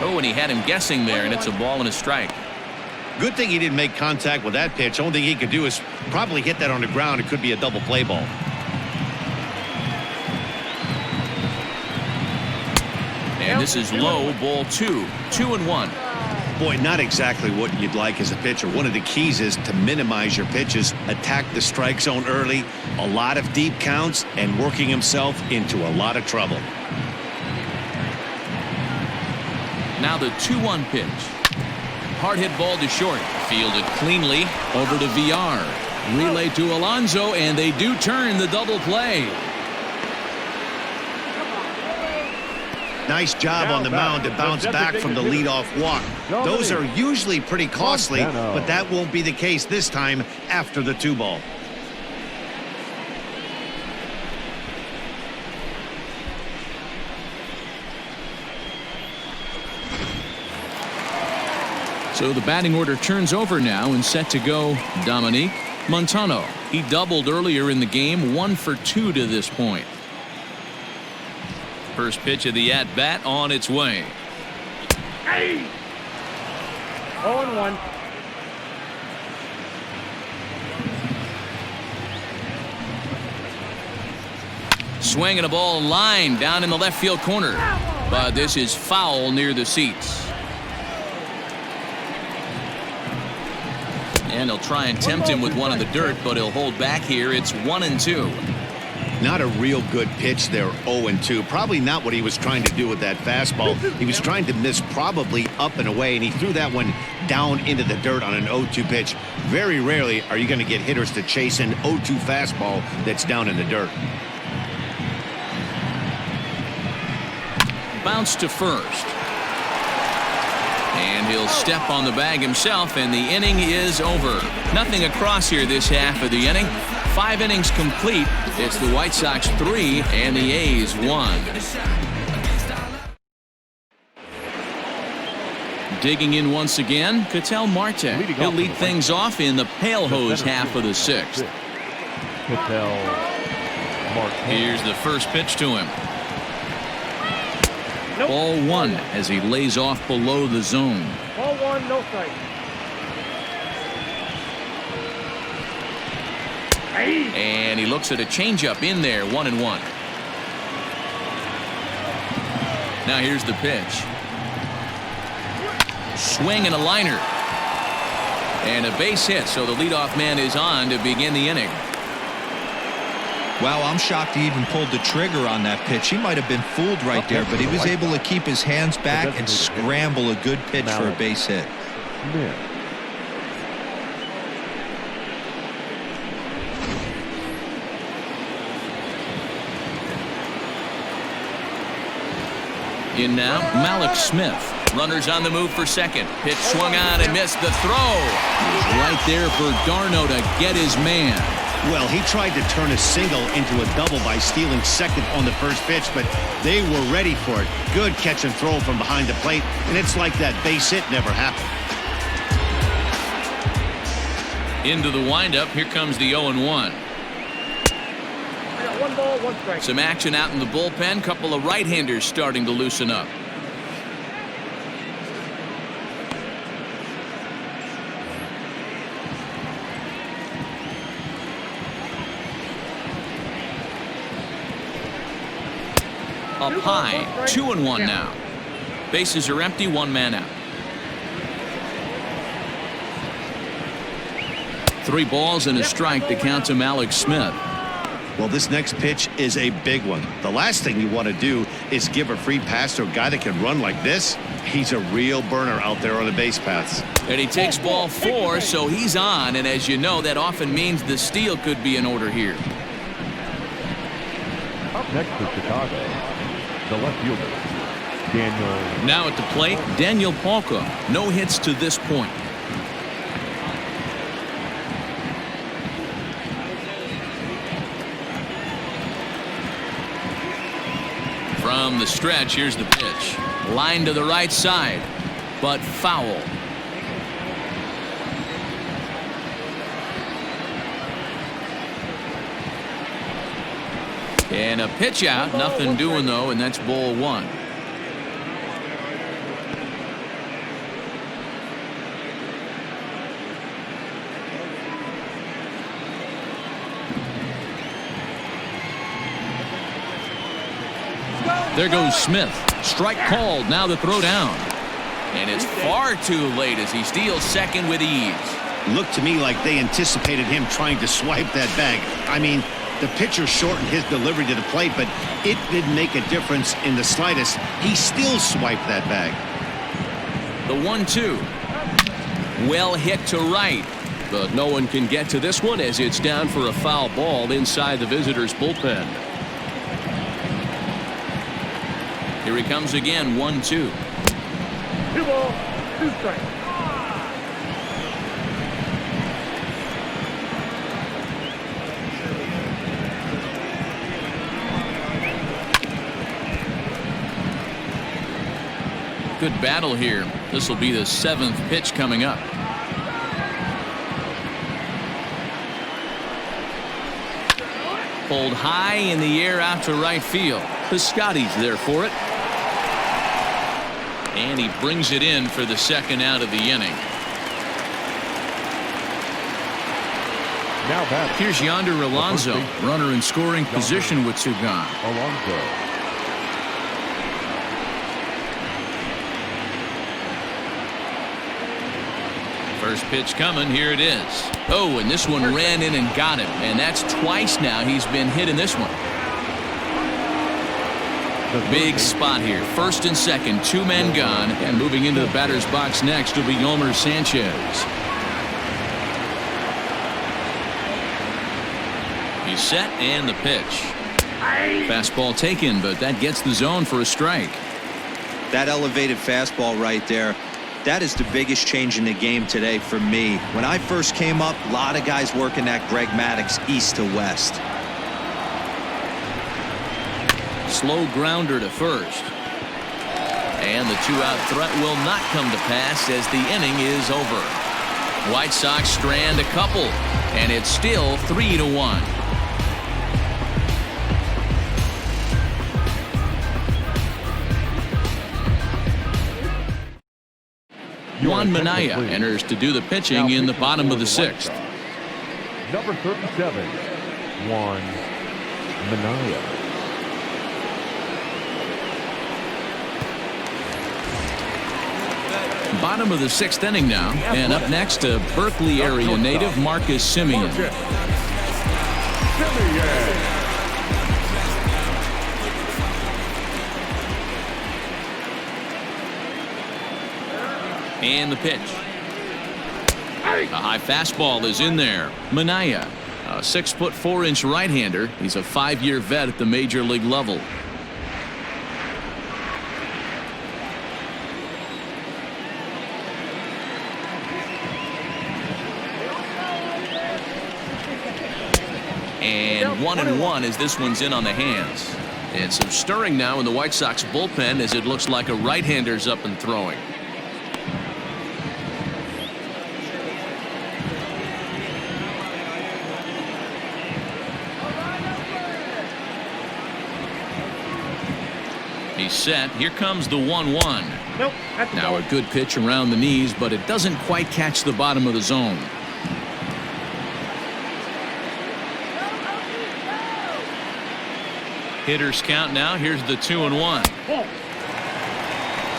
S1: Oh, and he had him guessing there, and it's a ball and a strike.
S2: Good thing he didn't make contact with that pitch. Only thing he could do is probably hit that on the ground. It could be a double play ball.
S1: And this is low, ball 2. 2-1.
S2: Boy, not exactly what you'd like as a pitcher. One of the keys is to minimize your pitches, attack the strike zone early, a lot of deep counts, and working himself into a lot of trouble.
S1: Now the 2-1 pitch. Hard hit ball to short. Fielded cleanly over to VR. Relay to Alonso, and they do turn the double play.
S2: Nice job on the mound to bounce back from the leadoff walk. Those are usually pretty costly, but that won't be the case this time after the 2-ball.
S1: So the batting order turns over now and set to go Dominic Montano. He doubled earlier in the game, 1 for 2 to this point. First pitch of the at-bat on its way.
S4: 0-1.
S1: Swinging a ball line down in the left field corner. But this is foul near the seats. And he'll try and tempt him with one in the dirt, but he'll hold back here. It's 1-2.
S2: Not a real good pitch there, 0-2. Probably not what he was trying to do with that fastball. He was trying to miss probably up and away, and he threw that one down into the dirt on an 0-2 pitch. Very rarely are you going to get hitters to chase an 0-2 fastball that's down in the dirt.
S1: Bounce to first. And he'll step on the bag himself, and the inning is over. Nothing across here this half of the inning. 5 innings complete. It's the White Sox 3 and the A's 1. Digging in once again, Ketel Marte. He'll lead things off in the pale hose half of the 6th. Here's the first pitch to him. Ball 1 as he lays off below the zone.
S4: Ball 1, no strike.
S1: And he looks at a changeup in there, 1-1. Now here's the pitch. Swing and a liner. And a base hit, so the leadoff man is on to begin the inning.
S3: Well, I'm shocked he even pulled the trigger on that pitch. He might have been fooled right there, but he was able to keep his hands back and scramble a good pitch for a base hit.
S1: In now, Malik Smith. Runners on the move for second. Pitch swung on and missed the throw. Right there for d'Arnaud to get his man.
S2: Well, he tried to turn a single into a double by stealing second on the first pitch, but they were ready for it. Good catch and throw from behind the plate, and it's like that base hit never happened.
S1: Into the windup, here comes the 0-1.
S4: 1 ball, 1 strike.
S1: Some action out in the bullpen. Couple of right-handers starting to loosen up. Up high, 2-1 now. Bases are empty, 1 man out. 3 balls and a strike to count to Malik Smith.
S2: Well, this next pitch is a big one. The last thing you want to do is give a free pass to a guy that can run like this. He's a real burner out there on the base paths.
S1: And he takes ball 4, so he's on. And as you know, that often means the steal could be in order here.
S5: Up next for Chicago, the left fielder, Daniel.
S1: Now at the plate, Daniel Palka. No hits to this point. From the stretch, here's the pitch. Line to the right side, but foul. And a pitch out, nothing doing though, and that's ball 1. There goes Smith. Strike called. Now the throw down. And it's far too late as he steals second with ease.
S2: Looked to me like they anticipated him trying to swipe that bag. I mean, the pitcher shortened his delivery to the plate, but it didn't make a difference in the slightest. He still swiped that bag.
S1: The 1-2. Well hit to right.
S7: But no one can get to this one as it's down for a foul ball inside the visitors' bullpen.
S1: Here he comes again, 1-2.
S4: 2 balls, 2 strikes.
S1: Good battle here. This will be the 7th pitch coming up. Pulled high in the air out to right field. Piscotty's there for it. And he brings it in for the second out of the inning.
S5: Now back.
S1: Here's Yonder Alonso, runner in scoring position with 2 gone.
S5: Alonso.
S1: First pitch coming. Here it is. Oh, and this one ran in and got him. And that's twice now he's been hit in this one. Big spot here. First and second, 2 men gone. And moving into the batter's box next will be Yomer Sanchez. He's set and the pitch. Fastball taken, but that gets the zone for a strike.
S3: That elevated fastball right there, that is the biggest change in the game today for me. When I first came up, a lot of guys working that Greg Maddux east to west.
S1: Slow grounder to first. And the 2-out threat will not come to pass as the inning is over. White Sox strand a couple, and it's still 3-1. Juan Minaya enters to do the pitching in the bottom of the 6th.
S5: Number 37, Juan Minaya.
S1: Bottom of the 6th inning now, and up next a Berkeley area native, Marcus Semien. And the pitch. A high fastball is in there. Minaya, a 6'4" right-hander. He's a 5-year vet at the major league level. And 1-1 as this one's in on the hands. And some stirring now in the White Sox bullpen as it looks like a right-hander's up and throwing. He's set. Here comes the 1-1.
S4: Nope.
S1: Now a good pitch around the knees, but it doesn't quite catch the bottom of the zone. Hitters count now. Here's the 2-1.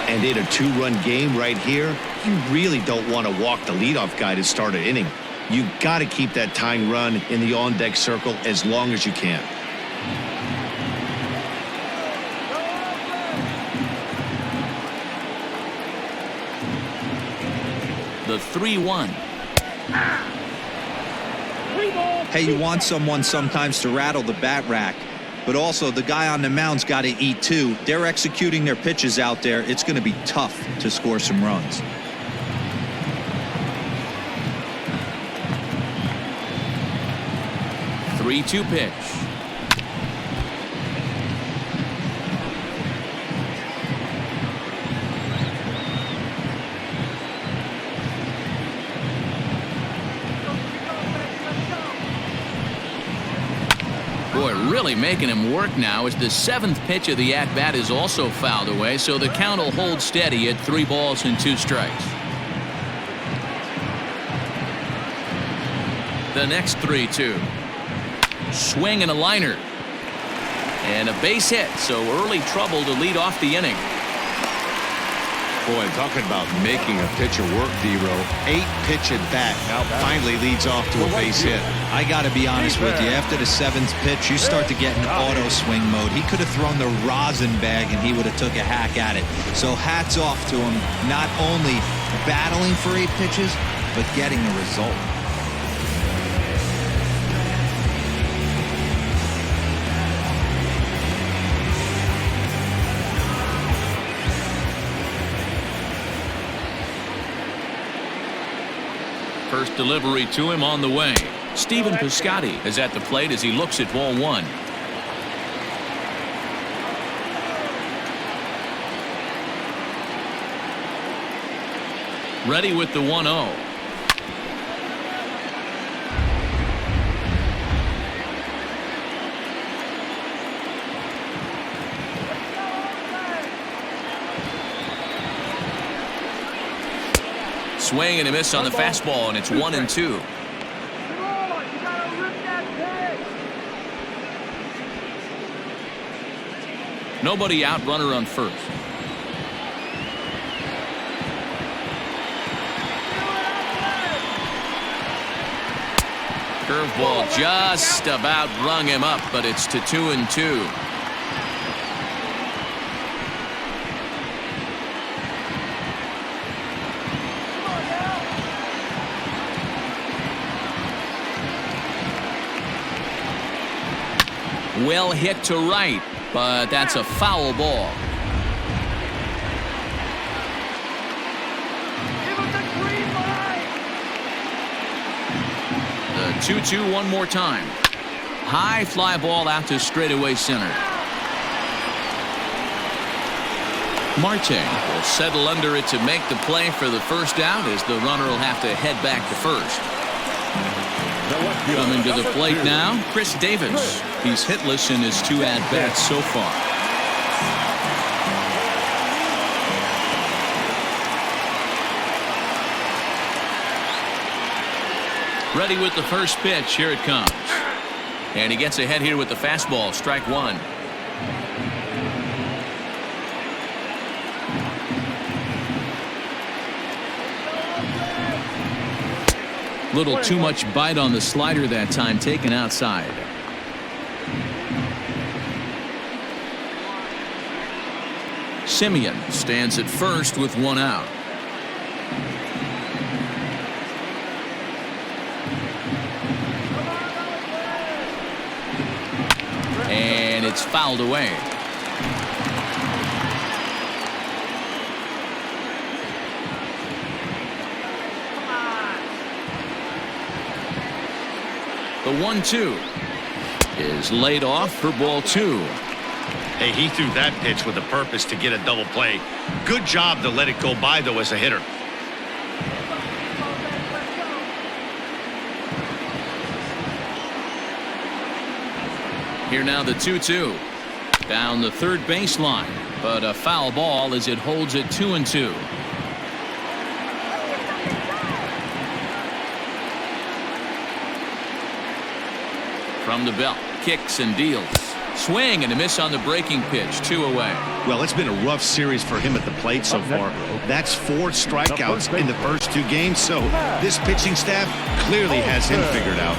S2: And in a 2-run game right here, you really don't want to walk the leadoff guy to start an inning. You got to keep that tying run in the on-deck circle as long as you can.
S1: The 3-1.
S3: Hey, you want someone sometimes to rattle the bat rack, but also the guy on the mound's got to eat too. They're executing their pitches out there. It's going to be tough to score some runs.
S1: Three-two pitch. Boy, really making him work now as the 7th pitch of the at-bat is also fouled away, so the count will hold steady at 3 balls and 2 strikes. The next 3-2. Swing and a liner. And a base hit, so early trouble to lead off the inning.
S2: Boy, talking about making a pitcher work, D-Row. 8-pitch at bat finally leads off to a base hit.
S3: I got to be honest with you. After the 7th pitch, you start to get in auto swing mode. He could have thrown the rosin bag and he would have took a hack at it. So hats off to him, not only battling for 8 pitches, but getting a result.
S1: First delivery to him on the way. Stephen Piscotty is at the plate as he looks at ball 1. Ready with the 1-0. Swing and a miss on the fastball, and it's 1-2. Nobody out, runner on first. Curveball just about rung him up, but it's to 2-2. Well hit to right, but that's a foul ball. The 2-2 one more time. High fly ball out to straightaway center. Marte will settle under it to make the play for the first out as the runner will have to head back to first. Coming to the plate now, Chris Davis. He's hitless in his 2 at-bats so far. Ready with the first pitch. Here it comes. And he gets ahead here with the fastball. Strike 1. Little too much bite on the slider that time, taken outside. Simeon stands at first with 1 out. And it's fouled away. The 1-2 is laid off for ball 2.
S2: Hey, he threw that pitch with a purpose to get a double play. Good job to let it go by, though, as a hitter.
S1: Here now the 2-2. Down the third baseline, but a foul ball as it holds it 2-2. From the belt, kicks and deals. Swing and a miss on the breaking pitch. 2 away.
S2: Well, it's been a rough series for him at the plate so far. That's 4 strikeouts in the first 2 games, so this pitching staff clearly has him figured out.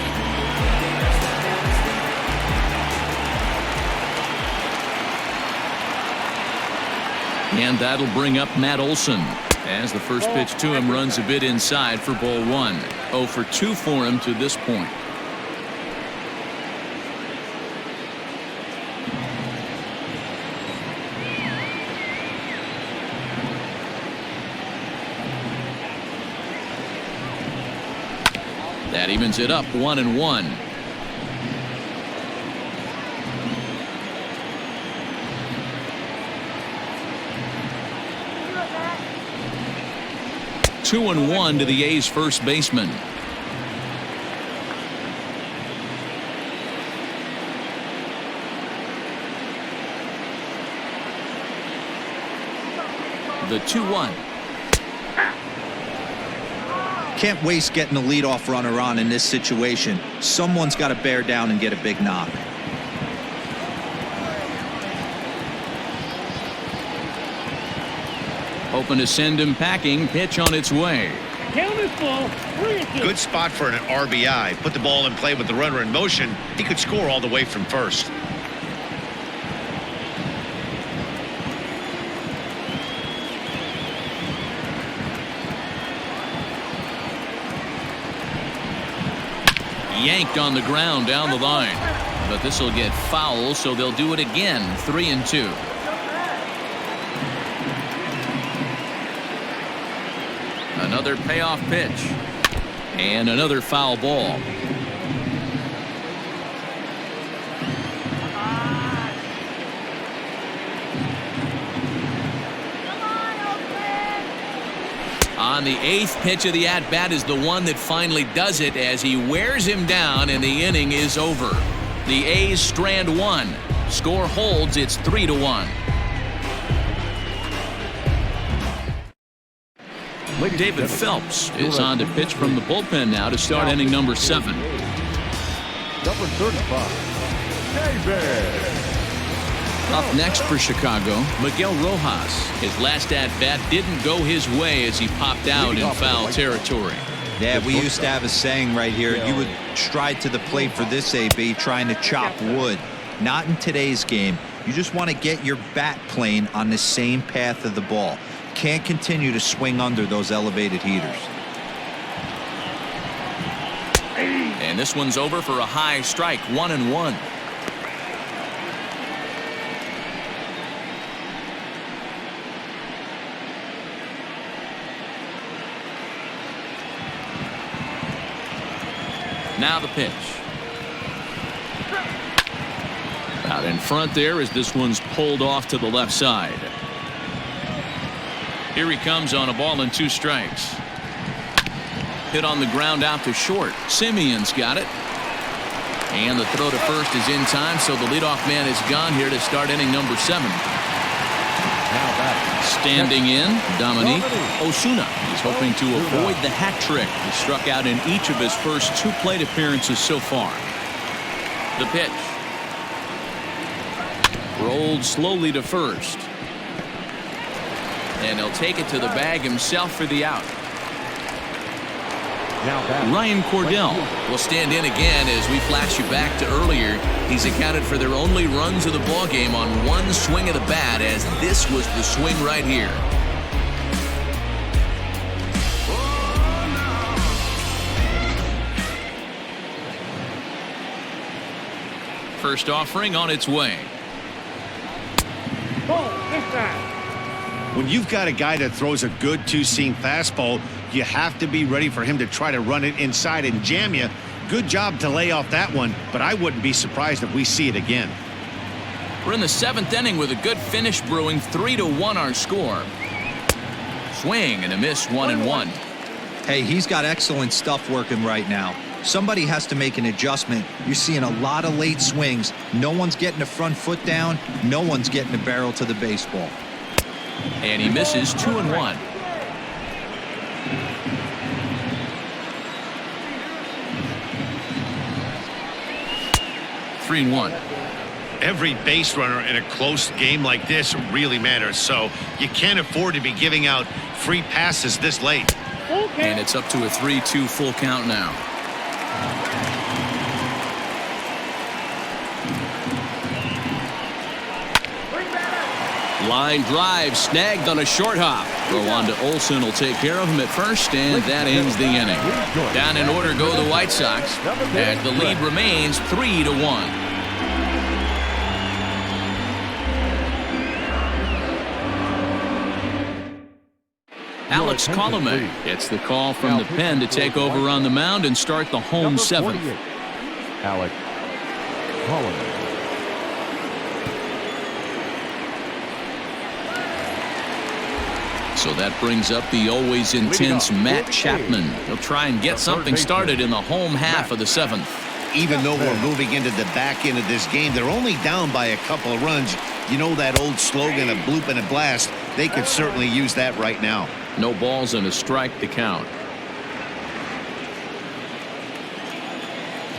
S1: And that'll bring up Matt Olson as the first pitch to him runs a bit inside for ball 1. 0 for 2 for him to this point. That evens it up 1-1. Two and 1 to the A's first baseman. The 2-1.
S3: Can't waste getting the leadoff runner on in this situation. Someone's got to bear down and get a big knock.
S1: Hoping to send him packing. Pitch on its way.
S4: Count is full. 3-2.
S2: Good spot for an RBI. Put the ball in play with the runner in motion. He could score all the way from first.
S1: Yanked on the ground down the line. But this will get foul, so they'll do it again. 3-2. Another payoff pitch. And another foul ball. On the 8th pitch of the at-bat is the one that finally does it as he wears him down and the inning is over. The A's strand 1. Score holds. It's 3-1. David Phelps is on to pitch from the bullpen now to start inning number 7.
S5: Number 35, David.
S1: Up next for Chicago, Miguel Rojas. His last at-bat didn't go his way as he popped out in foul territory.
S3: Yeah, we used to have a saying right here. You would stride to the plate for this AB trying to chop wood. Not in today's game. You just want to get your bat plane on the same path of the ball. Can't continue to swing under those elevated heaters.
S1: And this one's over for a high strike. 1-1. Now the pitch. Out in front there as this one's pulled off to the left side. Here he comes on a ball and 2 strikes. Hit on the ground out to short. Simeon's got it. And the throw to first is in time, so the leadoff man is gone here to start inning number 7. Standing in, Dominique Osuna. He's hoping to avoid the hat trick. He struck out in each of his first 2 plate appearances so far. The pitch. Rolled slowly to first. And he'll take it to the bag himself for the out. Ryan Cordell will stand in again as we flash you back to earlier. He's accounted for their only runs of the ball game on 1 swing of the bat, as this was the swing right here. First offering on its way.
S2: When you've got a guy that throws a good 2-seam fastball, you have to be ready for him to try to run it inside and jam you. Good job to lay off that one, but I wouldn't be surprised if we see it again.
S1: We're in the 7th inning with a good finish brewing. 3-1 our score. Swing and a miss. 1-1.
S3: Hey, he's got excellent stuff working right now. Somebody has to make an adjustment. You're seeing a lot of late swings. No one's getting the front foot down. No one's getting the barrel to the baseball.
S1: And he misses. 2-1.
S2: Every base runner in a close game like this really matters, so you can't afford to be giving out free passes this late.
S1: And it's up to a 3-2 full count now.
S7: Line drive snagged on a short hop.
S1: Rwanda Olsen will take care of him at first, and that ends the inning. Down in order go the White Sox, as the lead remains 3-1. Alex Colomé gets the call from the pen to take over on the mound and start the home seventh.
S5: Alex Colomé.
S1: So that brings up the always intense Matt Chapman. He'll try and get something started in the home half of the seventh.
S2: Even though we're moving into the back end of this game, they're only down by a couple of runs. You know that old slogan, a bloop and a blast. They could certainly use that right now.
S1: No balls and a strike to count.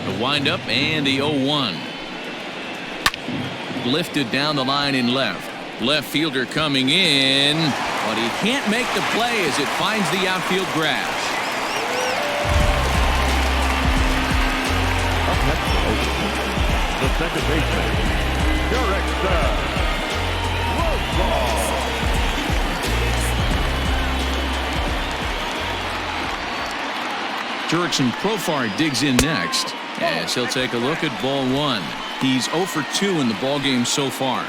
S1: The windup and the 0-1. Lifted down the line in left. Left fielder coming in, but he can't make the play as it finds the outfield grass.
S5: Up next for Oakland, the second baseman, Derek
S1: Jurickson Profar digs in next as he'll take a look at ball one. He's 0 for 2 in the ballgame so far.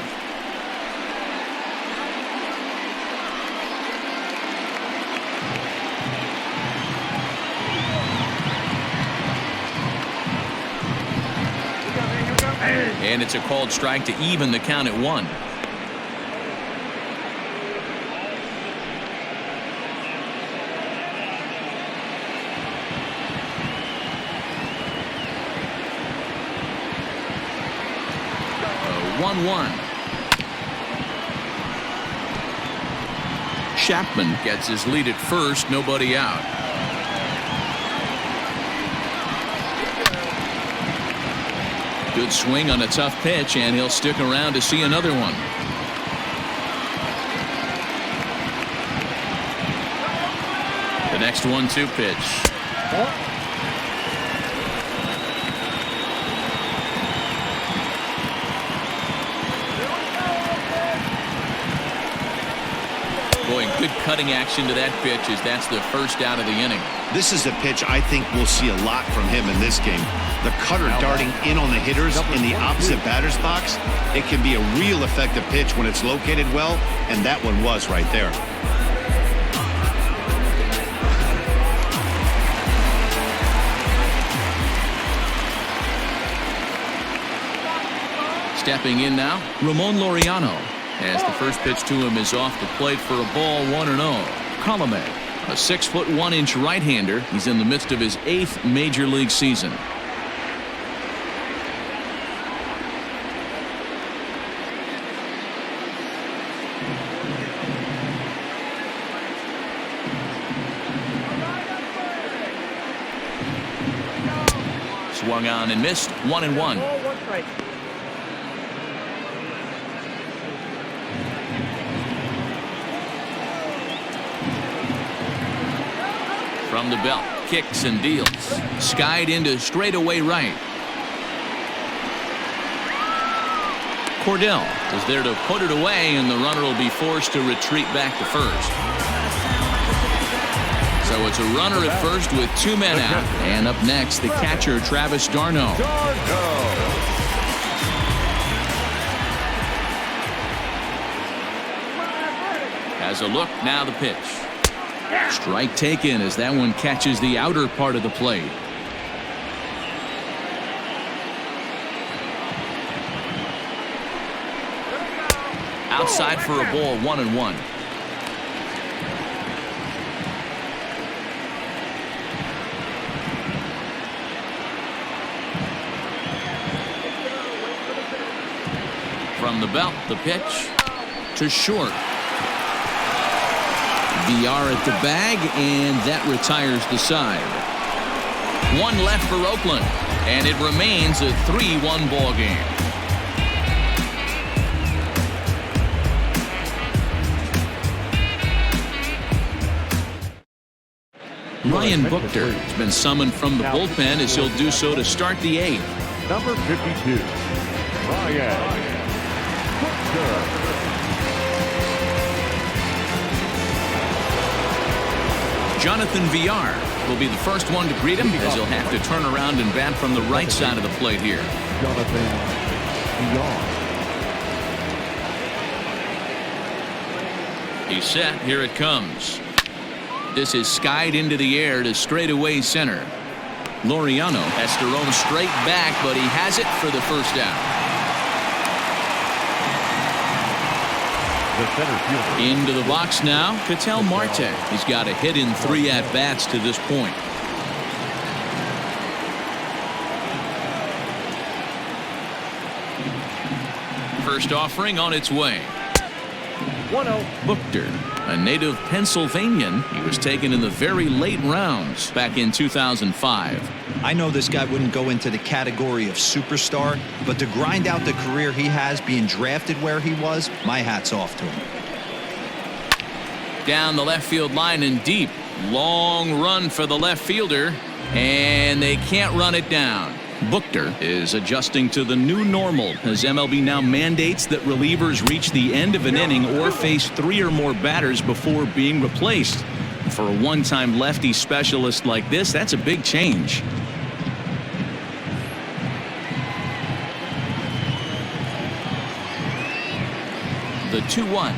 S1: And it's a called strike to even the count at 1. A 1-1. Chapman gets his lead at first, nobody out. Good swing on a tough pitch, and he'll stick around to see another one. The next 1-2 pitch. Boy, good cutting action to that pitch as that's the first out of the inning.
S2: This is a pitch I think we'll see a lot from him in this game. The cutter darting in on the hitters in the opposite batter's box. It can be a real effective pitch when it's located well, and that one was right there.
S1: Stepping in now, Ramon Laureano, as the first pitch to him is off the plate for a ball 1-0. Colomé, a 6'1" right-hander. He's in the midst of his 8th major league season. Swung on and missed. 1-1. From the belt, kicks and deals. Skied into straightaway right. Cordell is there to put it away, and the runner will be forced to retreat back to first. So it's a runner at first with 2 men out. And up next, the catcher, Travis d'Arnaud. Has a look, now the pitch. Strike taken as that one catches the outer part of the plate. Outside for a ball, 1-1. From the belt, the pitch to short. VR at the bag, and that retires the side. 1 left for Oakland, and it remains a 3-1 ball game. Ryan Buchter has been summoned from the bullpen as he'll do so to start the 8th.
S5: Number 52, Ryan Buchter.
S1: Jonathan Villar will be the first one to greet him as he'll have to turn around and bat from the right side of the plate here.
S5: Jonathan Villar.
S1: He's set. Here it comes. This is skied into the air to straightaway center. Laureano has to roam straight back, but he has it for the first out.
S5: The center fielder.
S1: Into the box now, Ketel Marte. He's got a hit in 3 at-bats to this point. First offering on its way.
S5: 1-0.
S1: Buchter, a native Pennsylvanian. He was taken in the very late rounds back in 2005.
S3: I know this guy wouldn't go into the category of superstar, but to grind out the career he has being drafted where he was, my hat's off to him.
S1: Down the left field line and deep. Long run for the left fielder, and they can't run it down. Buchter is adjusting to the new normal as MLB now mandates that relievers reach the end of an inning or face 3 or more batters before being replaced. For a one-time lefty specialist like this, that's a big change. The 2-1.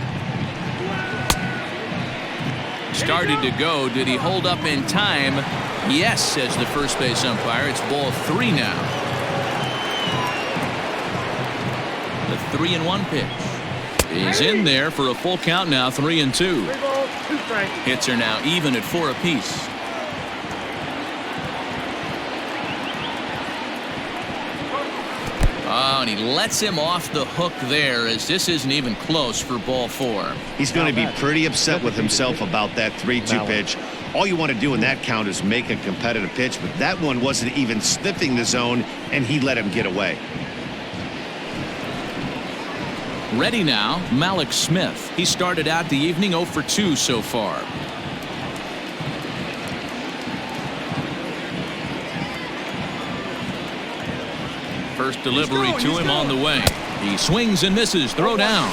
S1: Started to go. Did he hold up in time? Yes, says the first base umpire. It's ball 3 now. The 3-1 pitch is in there for a full count now. 3-2.
S4: 3 balls, 2 strikes.
S1: Hits are now even at 4 apiece. Oh, and he lets him off the hook there as this isn't even close for ball 4.
S2: He's going to be pretty upset with himself about that 3-2 pitch. All you want to do in that count is make a competitive pitch, but that one wasn't even sniffing the zone, and he let him get away.
S1: Ready now, Malik Smith. He started out the evening 0 for 2 so far. First delivery to him on the way. He swings and misses. Throw down.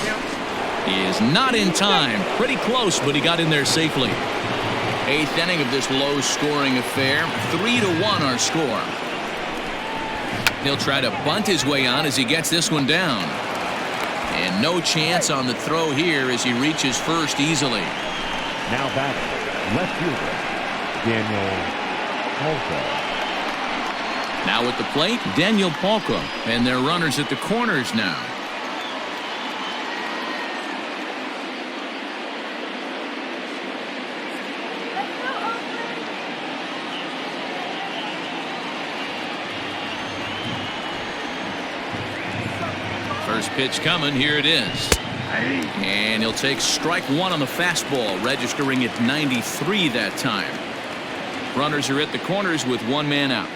S1: He is not in time. Pretty close, but he got in there safely. 8th inning of this low-scoring affair. 3-1 our score. He'll try to bunt his way on as he gets this one down. And no chance on the throw here as he reaches first easily.
S5: Now batting, left fielder, Daniel Polka.
S1: Now at the plate, Daniel Polka, and their runners at the corners now. First pitch coming. Here it is. And he'll take strike 1 on the fastball, registering at 93 that time. Runners are at the corners with 1 man out.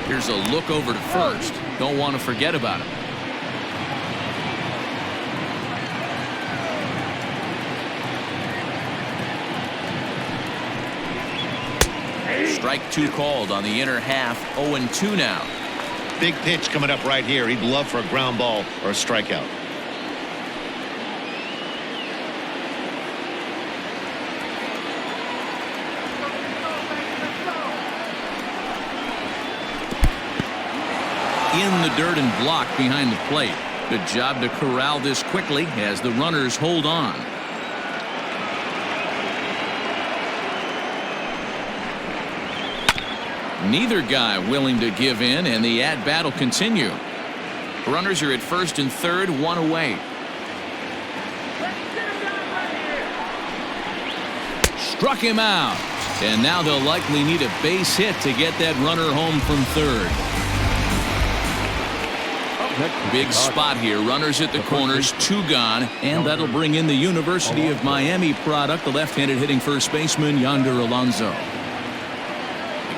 S1: Here's a look over to first. Don't want to forget about him. Strike 2 called on the inner half. 0-2 now.
S2: Big pitch coming up right here. He'd love for a ground ball or a strikeout.
S1: In the dirt and blocked behind the plate. Good job to corral this quickly as the runners hold on. Neither guy willing to give in, and the at-bat will continue. Runners are at first and third, 1 away. Struck him out, and now they'll likely need a base hit to get that runner home from third. Big spot here. Runners at the corners, 2 gone, and that'll bring in the University of Miami product, the left-handed hitting first baseman Yonder Alonso.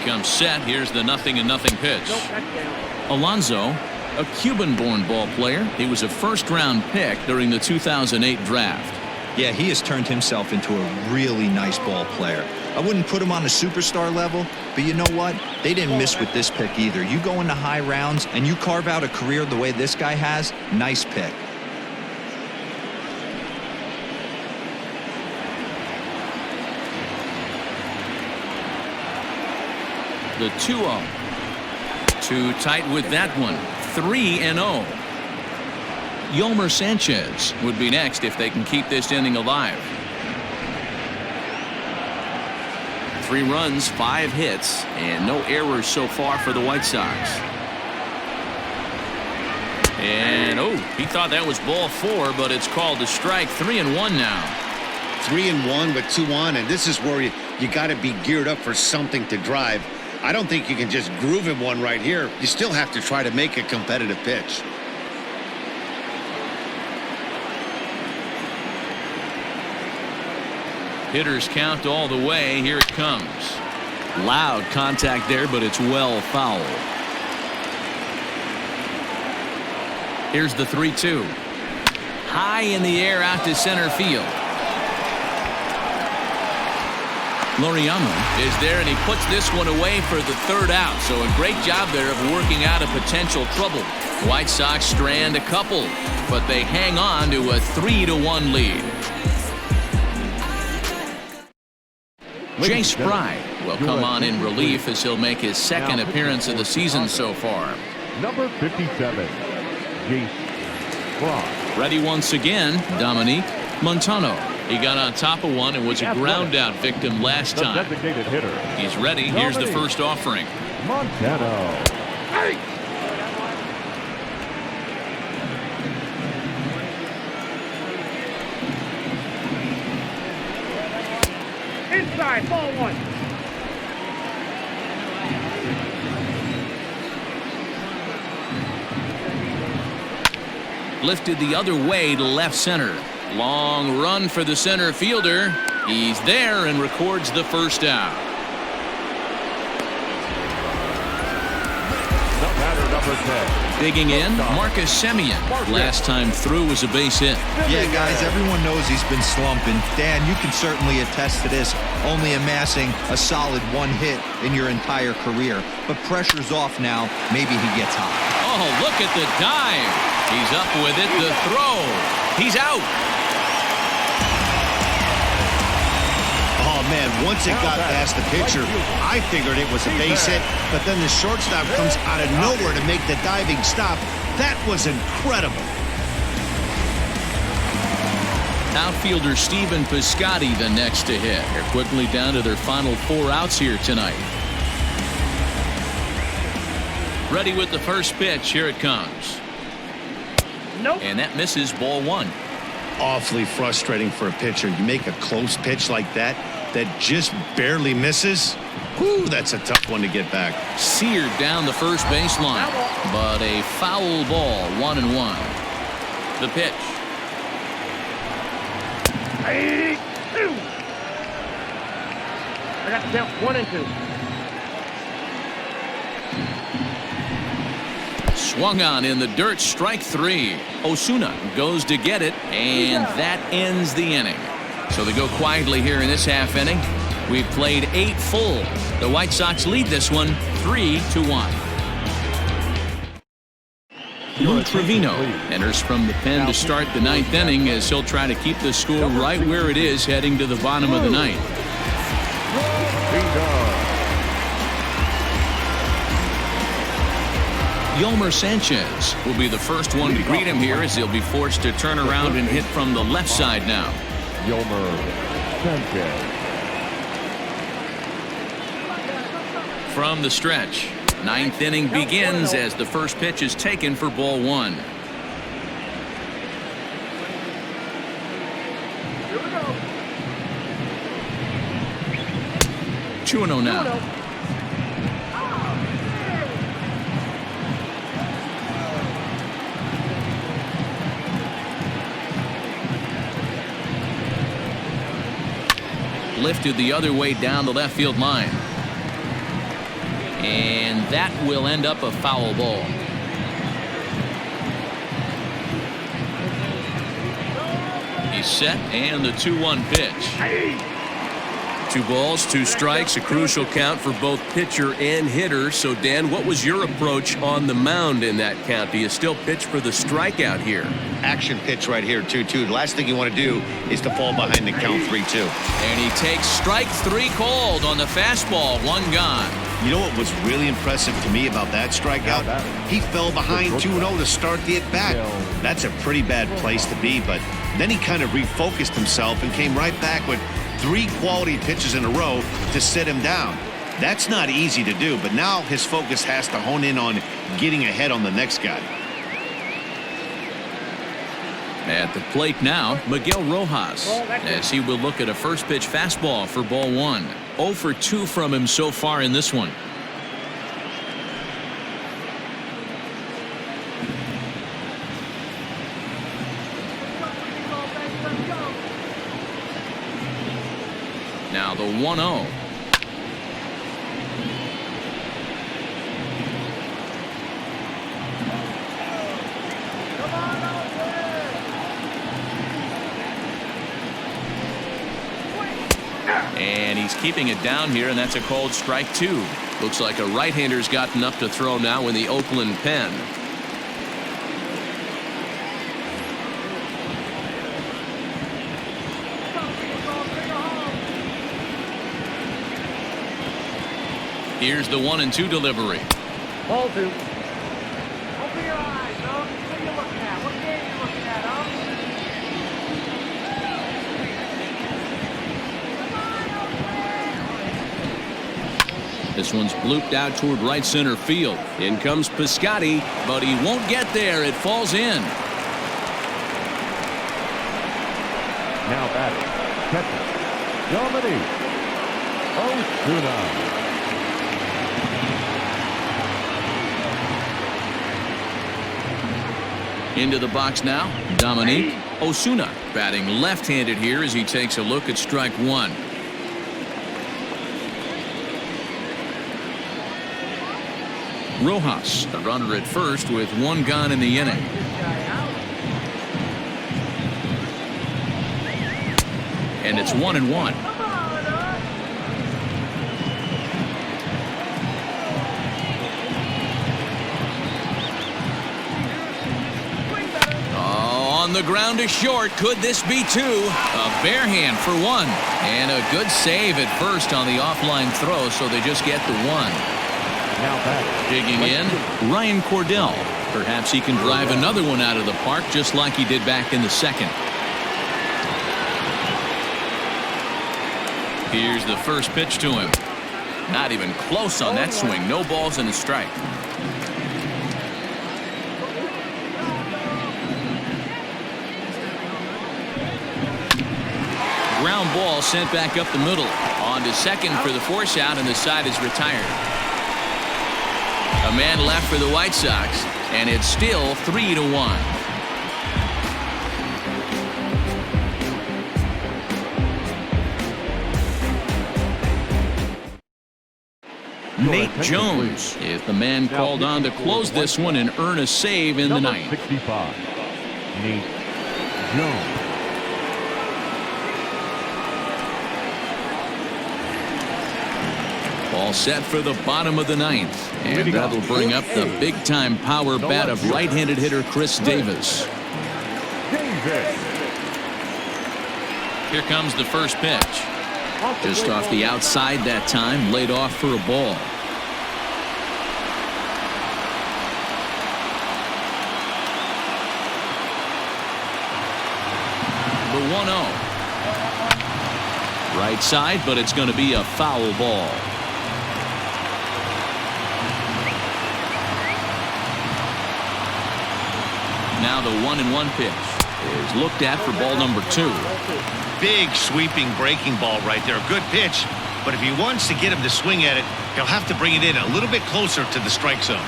S1: Comes set. Here's the 0-0 pitch. Alonso, a Cuban-born ball player. He was a first-round pick during the 2008 draft.
S3: Yeah, he has turned himself into a really nice ball player. I wouldn't put him on a superstar level, but you know what? They didn't miss with this pick either. You go into high rounds and you carve out a career the way this guy has, nice pick.
S1: The 2-0. Too tight with that one. 3-0. Yolmer Sanchez would be next if they can keep this inning alive. 3 runs, 5 hits, and no errors so far for the White Sox. And he thought that was ball 4, but it's called a strike. 3-1 now.
S2: 3-1 with 2 on, and this is where you got to be geared up for something to drive. I don't think you can just groove him one right here. You still have to try to make a competitive pitch.
S1: Hitters count all the way. Here it comes. Loud contact there, but it's well foul. Here's the 3-2. High in the air out to center field. Laureano is there, and he puts this one away for the 3rd out. So a great job there of working out a potential trouble. White Sox strand a couple, but they hang on to a 3-1 lead. Jay Spry will come on in relief as he'll make his 2nd appearance of the season so far.
S5: Number 57, Jay Spry.
S1: Ready once again, Dominique Montano. He got on top of one and was a ground out victim last time.
S5: Designated hitter.
S1: He's ready. Here's the first offering.
S5: Montano.
S4: Inside, ball 1.
S1: Lifted the other way to left center. Long run for the center fielder. He's there and records the first out.
S5: The batter, number 10.
S1: Digging in, Marcus Semien. Last time through was a base hit.
S3: Yeah, guys, everyone knows he's been slumping. Dan, you can certainly attest to this, only amassing a solid 1 hit in your entire career. But pressure's off now. Maybe he gets hot.
S1: Oh, look at the dive. He's up with it. The throw. He's out.
S2: Oh, man, once it got past the pitcher, I figured it was a base hit, but then the shortstop comes out of nowhere to make the diving stop. That was incredible.
S1: Outfielder Stephen Piscotty the next to hit. They're quickly down to their final 4 outs here tonight. Ready with the first pitch. Here it comes.
S4: Nope.
S1: And that misses, ball 1.
S2: Awfully frustrating for a pitcher. You make a close pitch like that just barely misses. Whew, that's a tough one to get back.
S1: Seared down the first baseline, but a foul ball. 1-1. The pitch.
S4: 2. I got the count 1 and 2.
S1: Swung on in the dirt, strike 3. Osuna goes to get it, and that ends the inning. So they go quietly here in this half inning. We've played 8 full. The White Sox lead this one 3-1. Lou Trevino enters from the pen to start the 9th inning as he'll try to keep the score right where it is heading to the bottom of the 9th. Yolmer Sanchez will be the first one to greet him here as he'll be forced to turn around and hit from the left side now.
S5: Yolmer Sanchez.
S1: From the stretch, 9th inning begins as the first pitch is taken for ball 1.
S4: Here we go.
S1: 2-0 now. Lifted the other way down the left field line. And that will end up a foul ball. He's set, and the 2-1 pitch. 2 balls, 2 strikes, a crucial count for both pitcher and hitter. So, Dan, what was your approach on the mound in that count? Do you still pitch for the strikeout here?
S2: Action pitch right here, 2-2. The last thing you want to do is to fall behind the count 3-2.
S1: And he takes strike 3 called on the fastball. 1 gone.
S2: You know what was really impressive to me about that strikeout? He fell behind 2-0 to start the at-bat. That's a pretty bad place to be, but then he kind of refocused himself and came right back with 3 quality pitches in a row to sit him down. That's not easy to do, but now his focus has to hone in on getting ahead on the next guy.
S1: At the plate now, Miguel Rojas, as he will look at a first pitch fastball for ball 1. 0 for 2 from him so far in this one. Now the 1-0. And he's keeping it down here, and that's a called strike 2. Looks like a right-hander's gotten up to throw now in the Oakland pen. Here's the 1-2 delivery.
S4: Ball 2. Open your eyes, huh? What are you looking at? What game are you looking at, huh?
S1: This one's blooped out toward right center field. In comes Piscotty, but he won't get there. It falls in.
S5: Now batting, catcher, Dominic Osuna.
S1: Into the box now, Dominic Osuna batting left-handed here as he takes a look at strike 1. Rojas, the runner at first with 1 gone in the inning. And it's 1-1. On the ground to short. Could this be 2? A bare hand for 1. And a good save at first on the offline throw, so they just get the 1.
S5: Now back.
S1: Digging in, Ryan Cordell. Perhaps he can drive another one out of the park just like he did back in the second. Here's the first pitch to him. Not even close on that swing. No balls and a strike. Ground ball sent back up the middle. On to second for the force out, and the side is retired. A man left for the White Sox, and it's still 3-1. Nate Jones is the man called on to close this one and earn a save in the ninth.
S5: 65, Nate Jones.
S1: All set for the bottom of the ninth, and that'll bring up the big-time power bat of right-handed hitter Chris Davis. Here comes the first pitch. Just off the outside that time, laid off for a ball. The 1-0. Right side, but it's going to be a foul ball. Now the 1-1 pitch is looked at for ball number 2.
S2: Big sweeping breaking ball right there. A good pitch, but if he wants to get him to swing at it, he'll have to bring it in a little bit closer to the strike zone.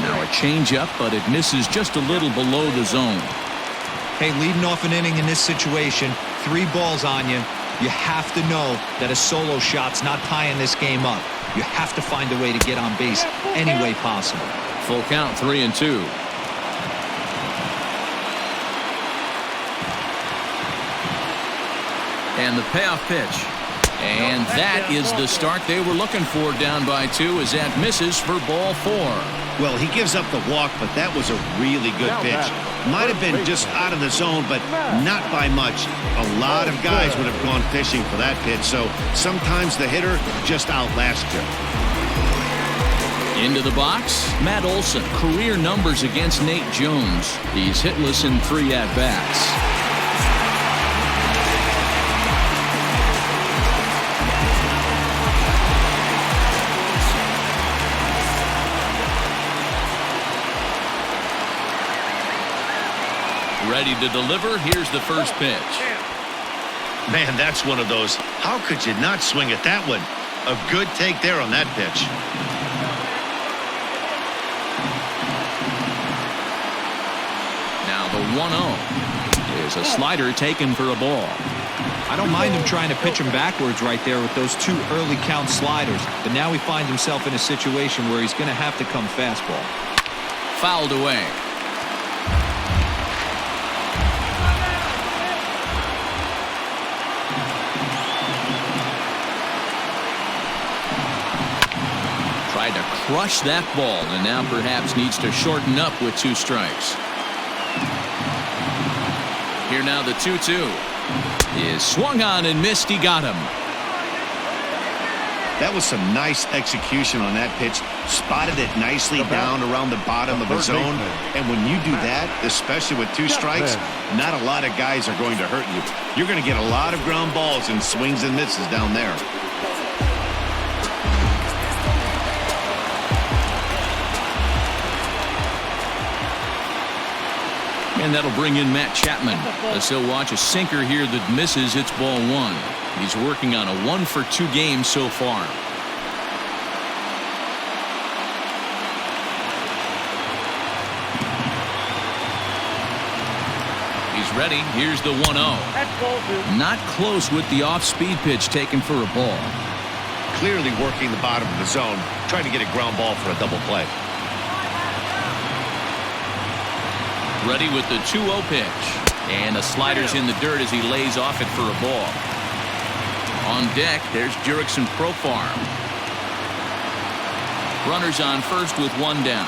S1: Now a changeup, but it misses just a little below the zone.
S3: Hey, leading off an inning in this situation, 3 balls on you. You have to know that a solo shot's not tying this game up. You have to find a way to get on base any way possible.
S1: Full count, 3-2. And the payoff pitch. And that is the start they were looking for, down by 2, as that misses for ball 4.
S2: Well, he gives up the walk, but that was a really good pitch. Might have been just out of the zone, but not by much. A lot of guys would have gone fishing for that pitch, so sometimes the hitter just outlasts you.
S1: Into the box, Matt Olson. Career numbers against Nate Jones. He's hitless in 3 at-bats. Ready to deliver. Here's the first pitch.
S2: Man, that's one of those. How could you not swing at that one? A good take there on that pitch.
S1: Now the 1-0 is a slider taken for a ball.
S3: I don't mind him trying to pitch him backwards right there with those 2 early count sliders, but now he finds himself in a situation where he's going to have to come fastball.
S1: Fouled away. Tried to crush that ball, and now perhaps needs to shorten up with 2 strikes. Here now the 2-2 is swung on and missed. He got him.
S2: That was some nice execution on that pitch. Spotted it nicely down around the bottom of the zone. And when you do that, especially with 2 strikes, not a lot of guys are going to hurt you. You're going to get a lot of ground balls and swings and misses down there.
S1: And that'll bring in Matt Chapman, as he'll watch a sinker here that misses. It's ball 1. He's working on a 1-for-2 game so far. He's ready. Here's the 1-0. Not close with the off-speed pitch taken for a ball.
S2: Clearly working the bottom of the zone, trying to get a ground ball for a double play.
S1: Ready with the 2-0 pitch. And the slider's in the dirt as he lays off it for a ball. On deck, there's Jurickson Profar. Runners on first with 1 down.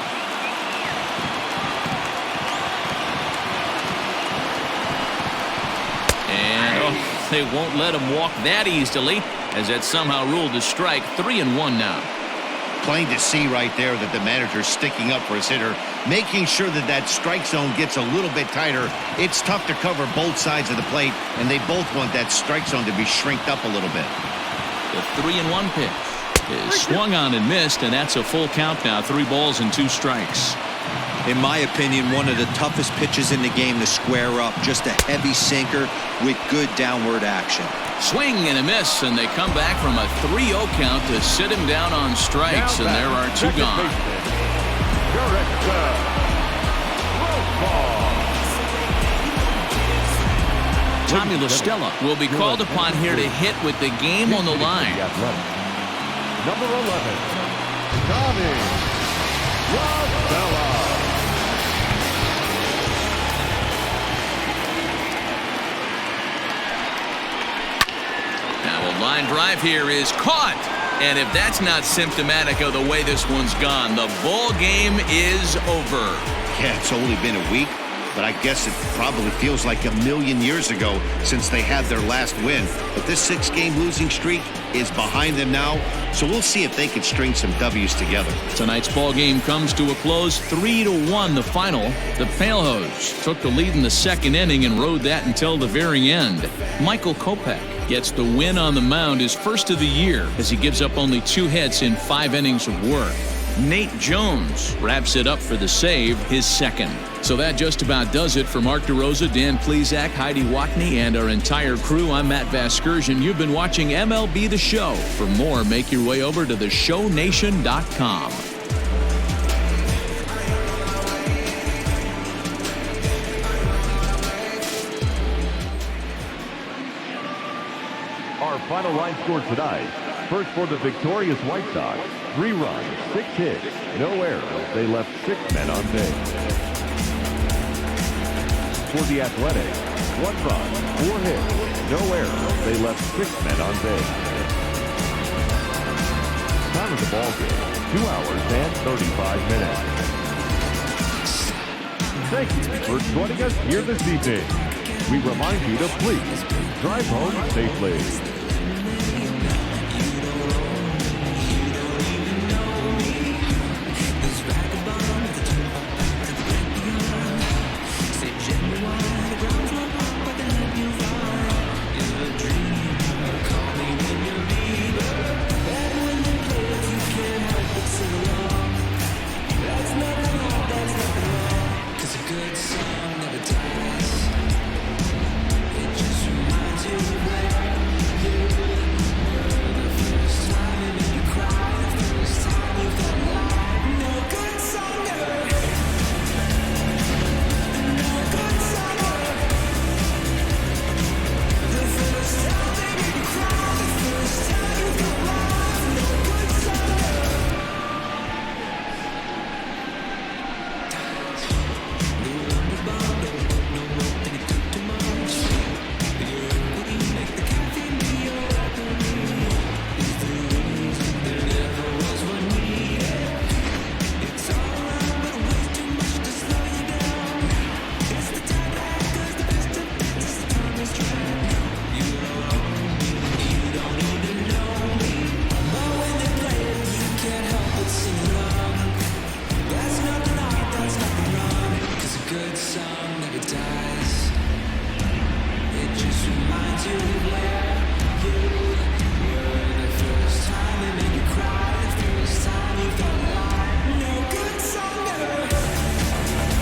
S1: And they won't let him walk that easily, as that somehow ruled a strike. 3-1 now.
S2: Plain to see right there that the manager's sticking up for his hitter, making sure that that strike zone gets a little bit tighter. It's tough to cover both sides of the plate, and they both want that strike zone to be shrinked up a little bit.
S1: The 3-1 pitch is swung on and missed, and that's a full count now. 3 balls and 2 strikes.
S3: In my opinion, one of the toughest pitches in the game to square up. Just a heavy sinker with good downward action.
S1: Swing and a miss, and they come back from a 3-0 count to sit him down on strikes, and there are 2 gone. Tommy La Stella will be called upon here to hit with the game on the line.
S5: Number 11, Tommy La Stella.
S1: Now a line drive here is caught. And if that's not symptomatic of the way this one's gone, the ball game is over.
S2: Yeah, it's only been a week, but I guess it probably feels like a million years ago since they had their last win. But this 6-game losing streak is behind them now, so we'll see if they can string some W's together.
S1: Tonight's ball game comes to a close, 3-1 the final. The Palehose took the lead in the 2nd inning and rode that until the very end. Michael Kopech gets the win on the mound, his first of the year, as he gives up only 2 hits in 5 innings of work. Nate Jones wraps it up for the save, his 2nd. So that just about does it for Mark DeRosa, Dan Plesac, Heidi Watney, and our entire crew. I'm Matt Vasgersian. You've been watching MLB The Show. For more, make your way over to theshownation.com.
S5: final line score tonight. First for the victorious White Sox, 3 runs, 6 hits, no errors. They left 6 men on base. For the Athletics, 1 run, 4 hits, no errors. They left 6 men on base. Time of the ball game, 2 hours and 35 minutes. Thank you for joining us here this evening. We remind you to please drive home safely.